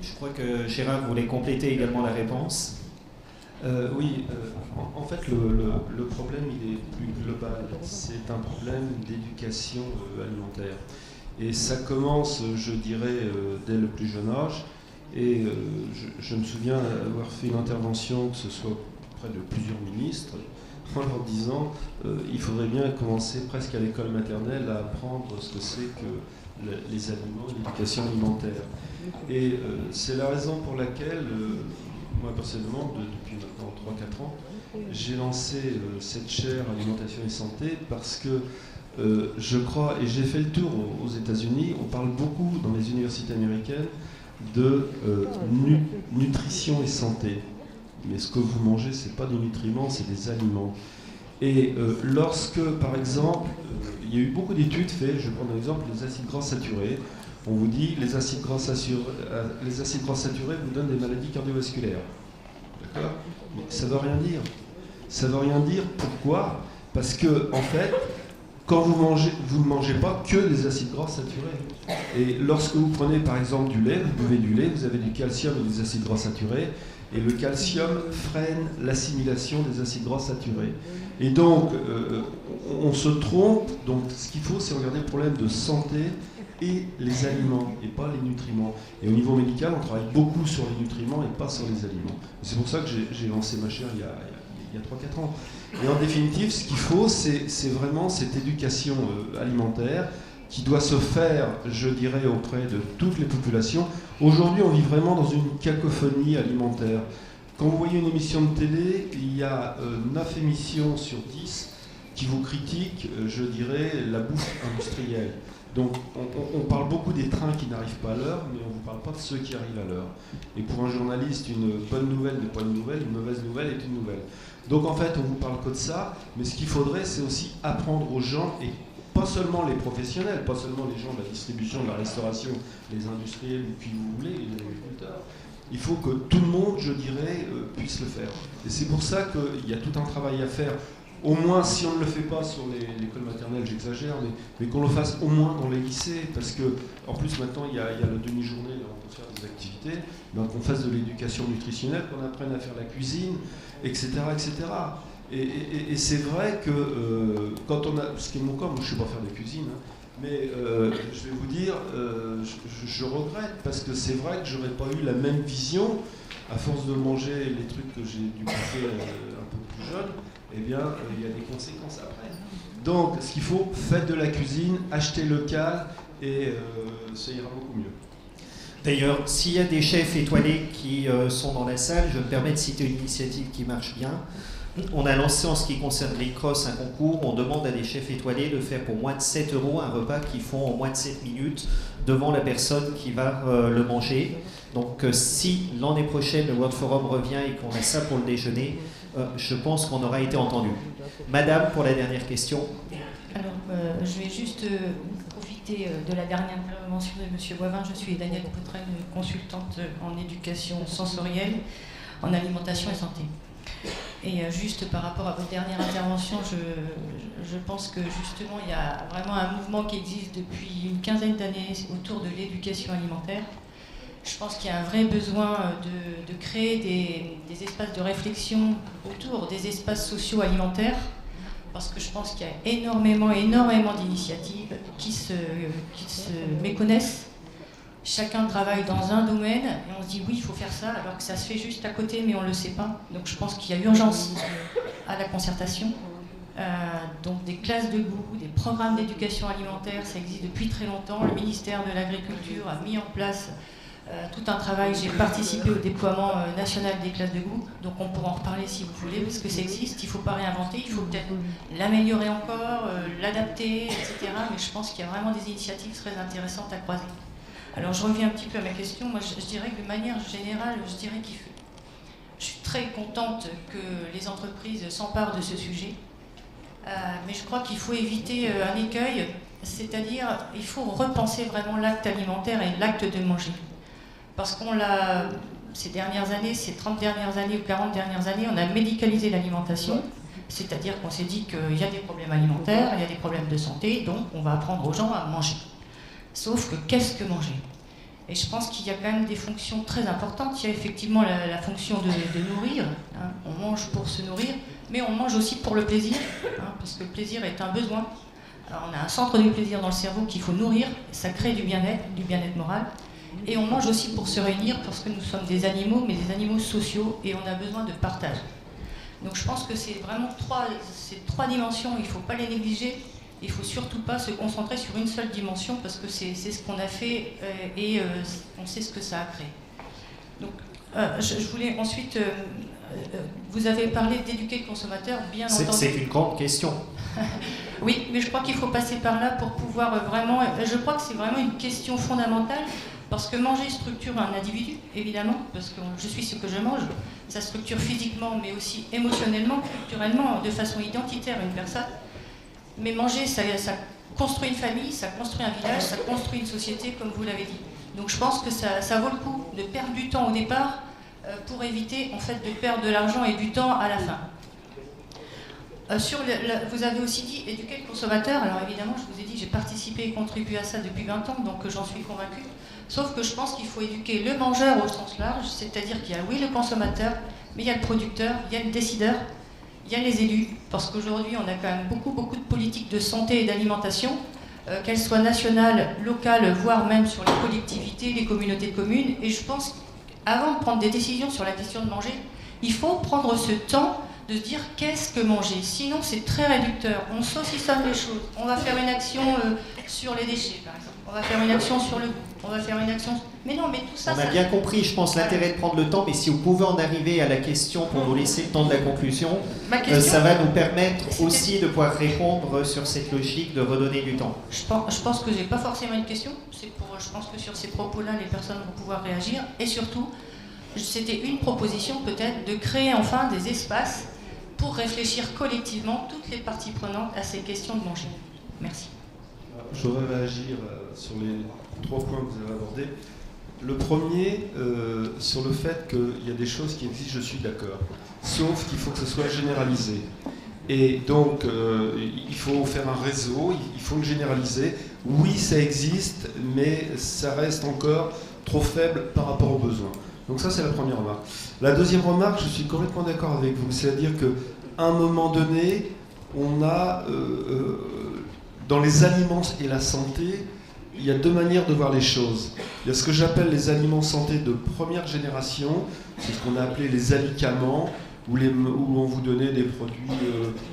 Je crois que Gérard voulait compléter également la réponse. En fait, le problème, il est plus global. C'est un problème d'éducation alimentaire. Et ça commence, je dirais, dès le plus jeune âge. Et je me souviens avoir fait une intervention, que ce soit auprès de plusieurs ministres, en leur disant il faudrait bien commencer presque à l'école maternelle à apprendre ce que c'est que les aliments, l'éducation alimentaire. Et c'est la raison pour laquelle, moi personnellement, depuis maintenant 3-4 ans, j'ai lancé cette chaire alimentation et santé, parce que je crois, et j'ai fait le tour aux États-Unis, on parle beaucoup dans les universités américaines de nutrition et santé. Mais ce que vous mangez, ce n'est pas des nutriments, c'est des aliments. Et lorsque, par exemple, il y a eu beaucoup d'études faites, je prends un exemple, les acides gras saturés, on vous dit les acides gras saturés vous donnent des maladies cardiovasculaires. D'accord ? Mais ça ne veut rien dire. Ça ne veut rien dire. Pourquoi ? Parce que, en fait, quand vous ne mangez pas que des acides gras saturés. Et lorsque vous prenez par exemple du lait, vous buvez du lait, vous avez du calcium et des acides gras saturés, et le calcium freine l'assimilation des acides gras saturés. Et donc, on se trompe, donc ce qu'il faut, c'est regarder le problème de santé et les aliments, et pas les nutriments. Et au niveau médical, on travaille beaucoup sur les nutriments et pas sur les aliments. C'est pour ça que j'ai lancé ma chaire il y a 3-4 ans. Et en définitive, ce qu'il faut, c'est vraiment cette éducation alimentaire qui doit se faire, je dirais, auprès de toutes les populations. Aujourd'hui, on vit vraiment dans une cacophonie alimentaire. Quand vous voyez une émission de télé, il y a 9 émissions sur 10 qui vous critiquent, je dirais, la bouffe industrielle. Donc on parle beaucoup des trains qui n'arrivent pas à l'heure, mais on ne vous parle pas de ceux qui arrivent à l'heure. Et pour un journaliste, une bonne nouvelle n'est pas une nouvelle, une mauvaise nouvelle est une nouvelle. Donc en fait, on vous parle que de ça, mais ce qu'il faudrait, c'est aussi apprendre aux gens, et pas seulement les professionnels, pas seulement les gens de la distribution, de la restauration, les industriels, ou qui vous voulez, les agriculteurs. Il faut que tout le monde, je dirais, puisse le faire. Et c'est pour ça qu'il y a tout un travail à faire. Au moins, si on ne le fait pas sur l'école maternelle, j'exagère, mais qu'on le fasse au moins dans les lycées, parce que en plus maintenant il y a la demi-journée, là, on peut faire des activités, donc qu'on fasse de l'éducation nutritionnelle, qu'on apprenne à faire la cuisine, etc. etc. Et c'est vrai que quand on a, ce qui est mon cas, moi je ne sais pas faire de cuisine, hein, mais je vais vous dire, je regrette, parce que c'est vrai que j'aurais pas eu la même vision, à force de manger les trucs que j'ai dû goûter un peu plus jeune. Eh bien, il y a des conséquences après. Donc, ce qu'il faut, faites de la cuisine, achetez local, et ça ira beaucoup mieux. D'ailleurs, s'il y a des chefs étoilés qui sont dans la salle, je me permets de citer une initiative qui marche bien. On a lancé, en ce qui concerne les crosses, un concours. On demande à des chefs étoilés de faire pour moins de 7 € un repas qu'ils font en moins de 7 minutes devant la personne qui va le manger. Donc, si l'année prochaine, le World Forum revient et qu'on a ça pour le déjeuner, je pense qu'on aura été entendu. Madame, pour la dernière question. Alors, je vais juste profiter de la dernière intervention de M. Boivin. Je suis Danielle Poutraine, consultante en éducation sensorielle, en alimentation et santé. Et juste par rapport à votre dernière intervention, je pense que justement, il y a vraiment un mouvement qui existe depuis une quinzaine d'années autour de l'éducation alimentaire. Je pense qu'il y a un vrai besoin de créer des espaces de réflexion autour des espaces sociaux alimentaires, parce que je pense qu'il y a énormément d'initiatives qui se méconnaissent. Chacun travaille dans un domaine et on se dit oui, il faut faire ça, alors que ça se fait juste à côté, mais on ne le sait pas. Donc je pense qu'il y a urgence à la concertation. Donc des classes de goût, des programmes d'éducation alimentaire, ça existe depuis très longtemps. Le ministère de l'Agriculture a mis en place tout un travail. J'ai participé au déploiement national des classes de goût, donc on pourra en reparler si vous voulez, parce que ça existe, il ne faut pas réinventer, il faut peut-être l'améliorer encore, l'adapter, etc. Mais je pense qu'il y a vraiment des initiatives très intéressantes à croiser. Alors je reviens un petit peu à ma question. Moi je dirais que de manière générale, je suis très contente que les entreprises s'emparent de ce sujet, mais je crois qu'il faut éviter un écueil, c'est-à-dire il faut repenser vraiment l'acte alimentaire et l'acte de manger. Parce qu'on l'a, ces dernières années, ces 30 dernières années ou 40 dernières années, on a médicalisé l'alimentation, c'est-à-dire qu'on s'est dit qu'il y a des problèmes alimentaires, il y a des problèmes de santé, donc on va apprendre aux gens à manger. Sauf que qu'est-ce que manger? Et je pense qu'il y a quand même des fonctions très importantes. Il y a effectivement la fonction de nourrir, hein. On mange pour se nourrir, mais on mange aussi pour le plaisir, hein, parce que le plaisir est un besoin. Alors on a un centre de plaisir dans le cerveau qu'il faut nourrir, ça crée du bien-être moral. Et on mange aussi pour se réunir, parce que nous sommes des animaux, mais des animaux sociaux, et on a besoin de partage. Donc je pense que c'est vraiment ces trois dimensions, il ne faut pas les négliger. Il ne faut surtout pas se concentrer sur une seule dimension, parce que c'est ce qu'on a fait et on sait ce que ça a créé. Donc je voulais ensuite... vous avez parlé d'éduquer le consommateur, bien entendu. C'est une grande question. Oui, mais je crois qu'il faut passer par là pour pouvoir vraiment... Je crois que c'est vraiment une question fondamentale, parce que manger structure un individu, évidemment, parce que je suis ce que je mange. Ça structure physiquement, mais aussi émotionnellement, culturellement, de façon identitaire une personne. Mais manger, ça construit une famille, ça construit un village, ça construit une société, comme vous l'avez dit. Donc je pense que ça vaut le coup de perdre du temps au départ pour éviter en fait de perdre de l'argent et du temps à la fin. Vous avez aussi dit éduquer le consommateur. Alors évidemment, je vous ai dit, j'ai participé et contribué à ça depuis 20 ans, donc j'en suis convaincue. Sauf que je pense qu'il faut éduquer le mangeur au sens large, c'est-à-dire qu'il y a, oui, le consommateur, mais il y a le producteur, il y a le décideur, il y a les élus, parce qu'aujourd'hui, on a quand même beaucoup de politiques de santé et d'alimentation, qu'elles soient nationales, locales, voire même sur les collectivités, les communautés de communes. Et je pense qu'avant de prendre des décisions sur la question de manger, il faut prendre ce temps de se dire qu'est-ce que manger. Sinon, c'est très réducteur. On saucissonne les choses. On va faire une action sur les déchets, par exemple. On va faire une action sur le goût. On va faire une action... Mais non, mais tout ça... On a bien compris, je pense, l'intérêt de prendre le temps, mais si vous pouvez en arriver à la question pour nous laisser le temps de la conclusion, ça va nous permettre aussi de pouvoir répondre sur cette logique de redonner du temps. Je pense que je n'ai pas forcément une question. Je pense que sur ces propos-là, les personnes vont pouvoir réagir. Et surtout, c'était une proposition peut-être de créer enfin des espaces pour réfléchir collectivement, toutes les parties prenantes, à ces questions de manger. Merci. Je voudrais réagir sur les 3 points que vous avez abordés. Le premier, sur le fait qu'il y a des choses qui existent, je suis d'accord. Sauf qu'il faut que ce soit généralisé. Et donc, il faut faire un réseau, il faut le généraliser. Oui, ça existe, mais ça reste encore trop faible par rapport aux besoins. Donc ça, c'est la première remarque. La deuxième remarque, je suis complètement d'accord avec vous. C'est-à-dire qu'à un moment donné, on a, dans les aliments et la santé, il y a 2 manières de voir les choses. Il y a ce que j'appelle les aliments santé de première génération, c'est ce qu'on a appelé les alicaments, où on vous donnait des produits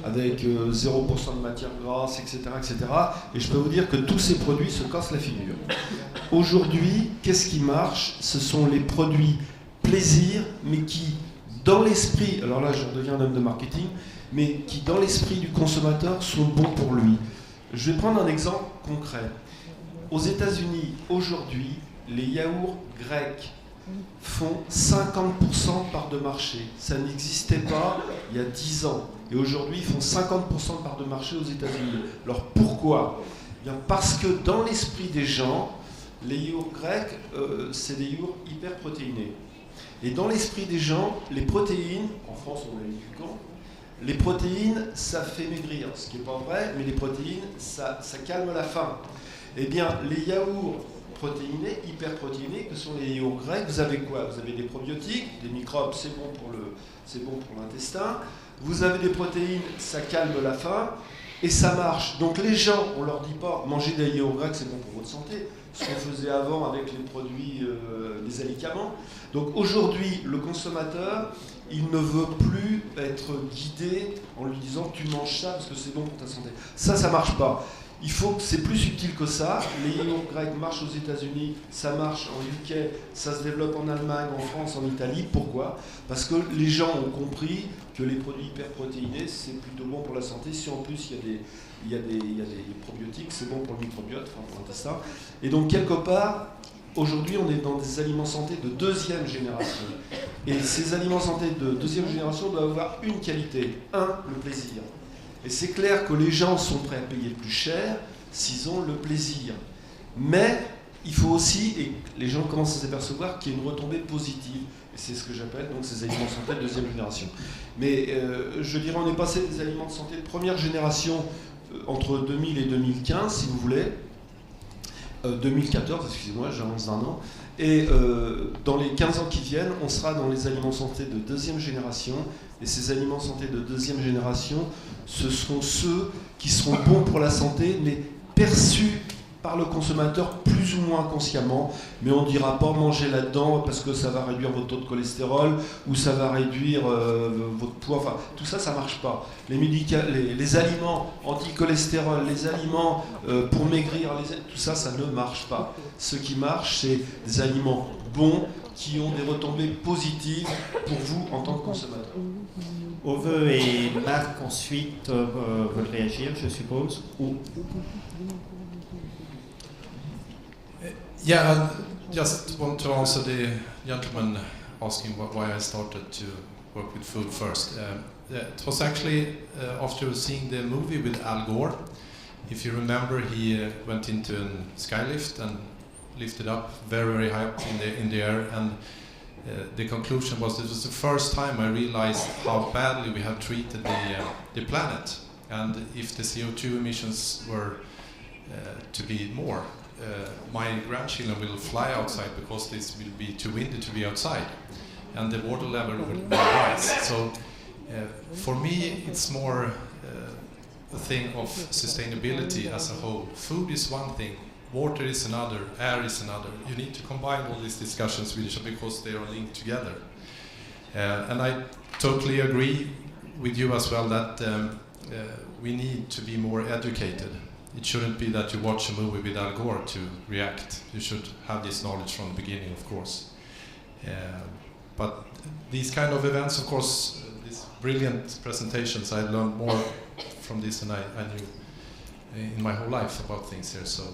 avec 0% de matière grasse, etc., etc. Et je peux vous dire que tous ces produits se cassent la figure. Aujourd'hui, qu'est-ce qui marche? Ce sont les produits plaisir, mais qui, dans l'esprit, alors là je redeviens un homme de marketing, mais qui, dans l'esprit du consommateur, sont bons pour lui. Je vais prendre un exemple concret. Aux États-Unis, aujourd'hui, les yaourts grecs font 50% de part de marché. Ça n'existait pas il y a 10 ans. Et aujourd'hui, ils font 50% de part de marché aux États-Unis. Alors pourquoi? Bien parce que dans l'esprit des gens, les yaourts grecs, c'est des yaourts hyper protéinés. Et dans l'esprit des gens, les protéines, en France on a les ducans, les protéines, ça fait maigrir. Ce qui n'est pas vrai, mais les protéines, ça calme la faim. Eh bien, les yaourts protéinés, hyper protéinés, que sont les yaourts grecs, vous avez quoi? Vous avez des probiotiques, des microbes, c'est bon pour l'intestin. Vous avez des protéines, ça calme la faim, et ça marche. Donc les gens, on leur dit pas, manger des yaourts grecs, c'est bon pour votre santé. Ce qu'on faisait avant avec les produits, les alicaments. Donc aujourd'hui, le consommateur, il ne veut plus être guidé en lui disant tu manges ça parce que c'est bon pour ta santé. Ça marche pas. Il faut que c'est plus subtil que ça. Les yaourts grecs marchent aux États-Unis, ça marche en UK, ça se développe en Allemagne, en France, en Italie. Pourquoi? Parce que les gens ont compris que les produits hyperprotéinés, c'est plutôt bon pour la santé. Si en plus il y a des probiotiques, c'est bon pour le microbiote, enfin pour l'intestin. Et donc quelque part, aujourd'hui, on est dans des aliments santé de 2e génération. Et ces aliments santé de 2e génération doivent avoir une qualité. Le plaisir. Et c'est clair que les gens sont prêts à payer plus cher s'ils ont le plaisir. Mais il faut aussi, et les gens commencent à s'apercevoir qu'il y a une retombée positive. Et c'est ce que j'appelle donc ces aliments santé de 2e génération. Mais je dirais, on est passé des aliments de santé de 1re génération entre 2000 et 2015, si vous voulez. 2014, excusez-moi, j'avance d'un an. Et dans les 15 ans qui viennent, on sera dans les aliments santé de 2e génération. Et ces aliments santé de 2e génération, ce seront ceux qui seront bons pour la santé, mais perçus par le consommateur plus ou moins consciemment. Mais on ne dira pas manger là-dedans parce que ça va réduire votre taux de cholestérol ou ça va réduire votre poids. Enfin, tout ça, ça ne marche pas. Les aliments anti-cholestérol, les aliments pour maigrir, tout ça, ça ne marche pas. Ce qui marche, c'est des aliments bons qui ont des retombées positives pour vous en tant que consommateur. Ove et Marc ensuite veulent réagir, je suppose. Yeah, I just want to answer the gentleman asking why I started to work with food first. It was actually after seeing the movie with Al Gore. If you remember, he went into a skylift and lifted up very, very high up in the air, and the conclusion was this was the first time I realized how badly we have treated the planet, and if the CO2 emissions were to be more, my grandchildren will fly outside because this will be too windy to be outside, and the water level will rise. So for me it's more a thing of sustainability as a whole. Food is one thing, water is another, air is another. You need to combine all these discussions because they are linked together. And I totally agree with you as well that we need to be more educated. It shouldn't be that you watch a movie with Al Gore to react. You should have this knowledge from the beginning, of course. But these kind of events, of course, these brilliant presentations, I learned more from this than I knew in my whole life about things here. So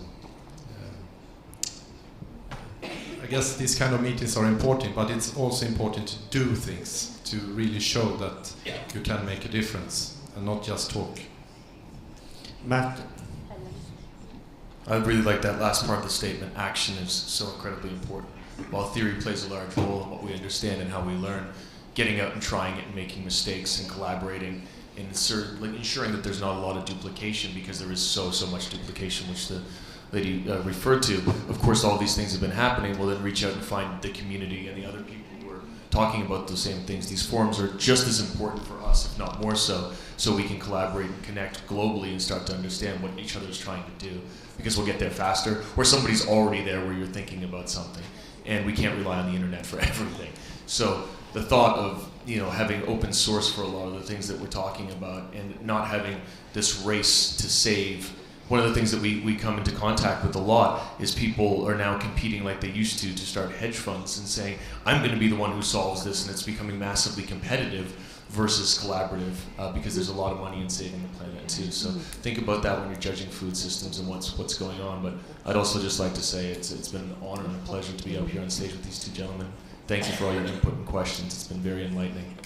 I guess these kind of meetings are important, but it's also important to do things, to really show that you can make a difference and not just talk. Marc? I really like that last part of the statement. Action is so incredibly important. While theory plays a large role in what we understand and how we learn, getting out and trying it and making mistakes and collaborating and ensuring that there's not a lot of duplication, because there is so much duplication, which the lady referred to. Of course, all these things have been happening. We'll then reach out and find the community and the other people who are talking about those same things. These forums are just as important for us, if not more so we can collaborate and connect globally and start to understand what each other is trying to do, because we'll get there faster, or somebody's already there where you're thinking about something, and we can't rely on the internet for everything. So the thought of having open source for a lot of the things that we're talking about, and not having this race to save. One of the things that we come into contact with a lot is people are now competing like they used to start hedge funds and saying, I'm going to be the one who solves this, and it's becoming massively competitive versus collaborative, because there's a lot of money in saving the planet too. So think about that when you're judging food systems and what's going on. But I'd also just like to say it's been an honor and a pleasure to be up here on stage with these two gentlemen. Thank you for all your input and questions. It's been very enlightening.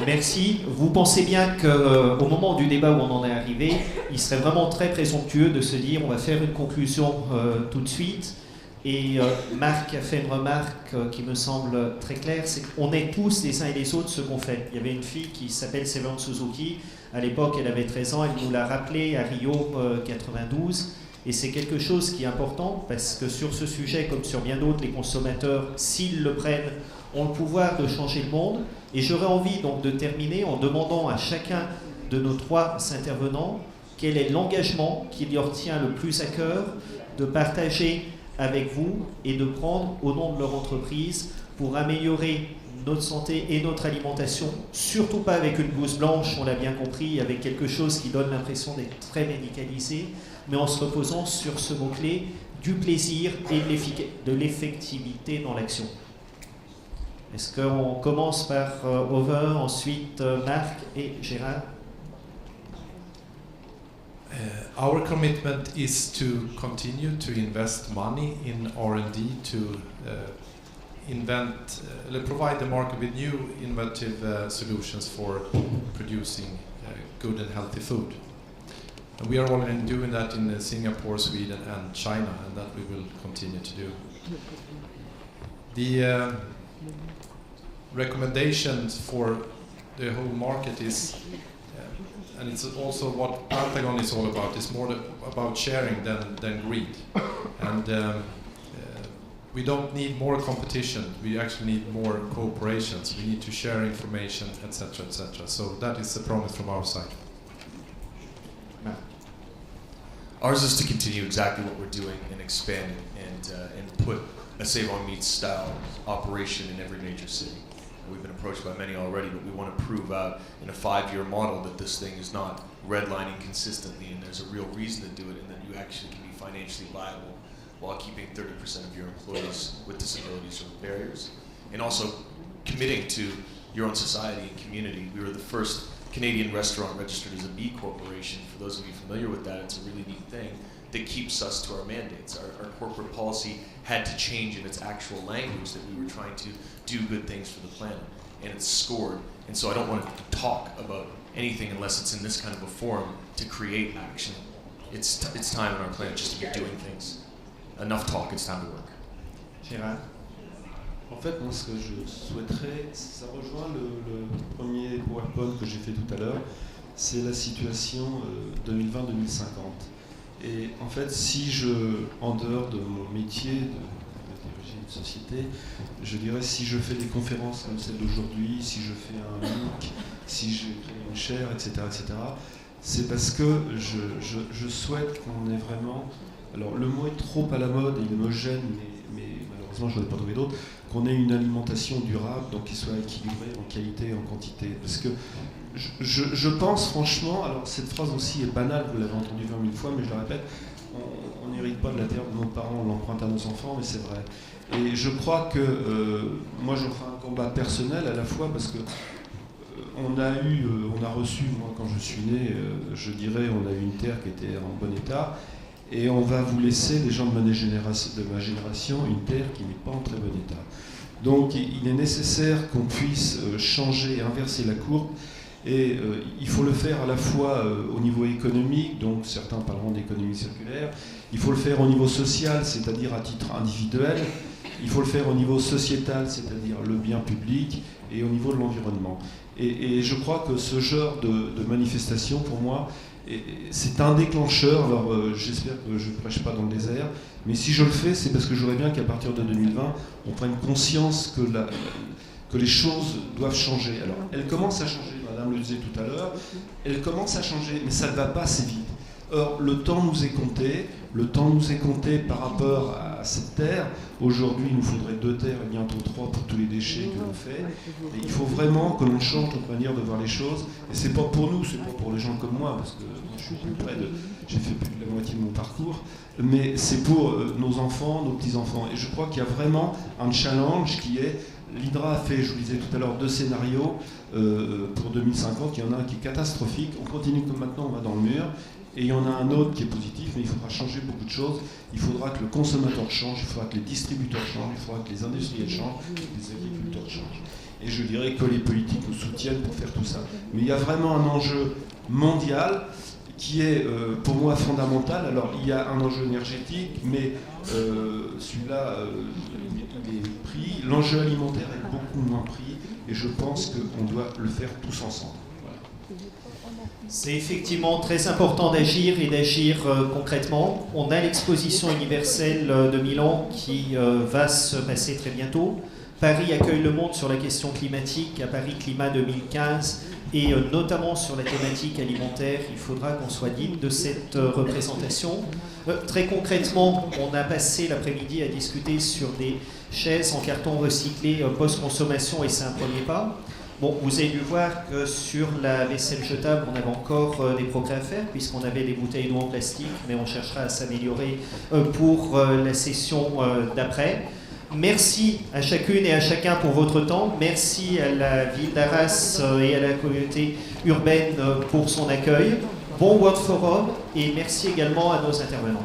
Merci. Vous pensez bien qu'au moment du débat où on en est arrivé, il serait vraiment très présomptueux de se dire on va faire une conclusion tout de suite. Et Marc a fait une remarque qui me semble très claire, c'est qu'on est tous les uns et les autres ce qu'on fait. Il y avait une fille qui s'appelle Seven Suzuki, à l'époque elle avait 13 ans, elle nous l'a rappelé à Rio 92, et c'est quelque chose qui est important parce que sur ce sujet, comme sur bien d'autres, les consommateurs, s'ils le prennent, ont le pouvoir de changer le monde. Et j'aurais envie donc de terminer en demandant à chacun de nos trois intervenants quel est l'engagement qui leur tient le plus à cœur de partager avec vous et de prendre au nom de leur entreprise pour améliorer notre santé et notre alimentation, surtout pas avec une blouse blanche, on l'a bien compris, avec quelque chose qui donne l'impression d'être très médicalisé, mais en se reposant sur ce mot-clé du plaisir et de l'effectivité dans l'action. Est-ce qu'on commence par Over, ensuite Marc et Gérard? Our commitment is to continue to invest money in R&D to provide the market with new innovative solutions for producing good and healthy food. And we are already doing that in Singapore, Sweden and China, and that we will continue to do. The recommendations for the whole market is, and it's also what Patagon is all about, it's more about sharing than greed. And we don't need more competition, we actually need more cooperations, we need to share information, etc., etc. So that is the promise from our side. Ours is to continue exactly what we're doing and expand it and put a Save on Meats style operation in every major city. We've been approached by many already, but we want to prove out in a 5-year model that this thing is not redlining consistently and there's a real reason to do it, and that you actually can be financially viable while keeping 30% of your employees with disabilities or with barriers. And also committing to your own society and community. We were the first Canadian restaurant registered as a B Corporation. For those of you familiar with that, it's a really neat thing that keeps us to our mandates. Our corporate policy had to change in its actual language that we were trying to do good things for the planet, and it's scored. And so I don't want to talk about anything unless it's in this kind of a forum to create action. It's time on our planet just to be doing things. Enough talk, it's time to work. Gérard. En fait, moi, ce que je souhaiterais, ça rejoint le premier PowerPoint que j'ai fait tout à l'heure, c'est la situation 2020-2050. Et en fait, en dehors de mon métier de diriger une société, je dirais, si je fais des conférences comme celle d'aujourd'hui, si je fais un MOOC, si je crée une chaire, etc., c'est parce que je souhaite qu'on ait vraiment... Alors, le mot est trop à la mode et il me gêne, mais malheureusement, je n'en ai pas trouvé d'autre, qu'on ait une alimentation durable, donc qui soit équilibrée en qualité et en quantité. Parce que je pense franchement, alors cette phrase aussi est banale, vous l'avez entendue 20 000 fois, mais je la répète, on n'hérite pas de la terre de nos parents, on l'emprunte à nos enfants, mais c'est vrai. Et je crois que moi je ferai un combat personnel à la fois parce que on a reçu, moi quand je suis né, je dirais, on a eu une terre qui était en bon état, et on va vous laisser, les gens de ma génération, une terre qui n'est pas en très bon état. Donc il est nécessaire qu'on puisse changer et inverser la courbe, et il faut le faire à la fois au niveau économique, donc certains parleront d'économie circulaire, il faut le faire au niveau social, c'est-à-dire à titre individuel, il faut le faire au niveau sociétal, c'est-à-dire le bien public, et au niveau de l'environnement. Et je crois que ce genre de manifestation, pour moi, c'est un déclencheur. Alors j'espère que je ne prêche pas dans le désert, mais si je le fais, c'est parce que j'aurais bien qu'à partir de 2020, on prenne conscience que les choses doivent changer. Alors elles commencent à changer, madame le disait tout à l'heure, elles commencent à changer, mais ça ne va pas assez vite. Or, le temps nous est compté par rapport à cette terre. Aujourd'hui, il nous faudrait 2 terres et bientôt 3 pour tous les déchets que l'on fait. Et il faut vraiment que l'on change notre manière de voir les choses. Et c'est pas pour nous, c'est pas pour les gens comme moi, parce que moi, je suis plus près j'ai fait plus de la moitié de mon parcours, mais c'est pour nos enfants, nos petits-enfants. Et je crois qu'il y a vraiment un challenge qui est... L'Hydra a fait, je vous disais tout à l'heure, 2 scénarios pour 2050. Il y en a un qui est catastrophique. On continue comme maintenant, on va dans le mur. Et il y en a un autre qui est positif, mais il faudra changer beaucoup de choses. Il faudra que le consommateur change, il faudra que les distributeurs changent, il faudra que les industriels changent, que les agriculteurs changent. Et je dirais que les politiques nous soutiennent pour faire tout ça. Mais il y a vraiment un enjeu mondial qui est pour moi fondamental. Alors il y a un enjeu énergétique, mais celui-là, il est pris. L'enjeu alimentaire est beaucoup moins pris, et je pense qu'on doit le faire tous ensemble. C'est effectivement très important d'agir et d'agir concrètement. On a l'exposition universelle de Milan qui va se passer très bientôt. Paris accueille le monde sur la question climatique à Paris Climat 2015 et notamment sur la thématique alimentaire. Il faudra qu'on soit digne de cette représentation. Très concrètement, on a passé l'après-midi à discuter sur des chaises en carton recyclé post-consommation et c'est un premier pas. Bon, vous avez dû voir que sur la vaisselle jetable, on avait encore des progrès à faire puisqu'on avait des bouteilles d'eau en plastique, mais on cherchera à s'améliorer pour la session d'après. Merci à chacune et à chacun pour votre temps. Merci à la ville d'Arras et à la communauté urbaine pour son accueil. Bon World Forum et merci également à nos intervenants.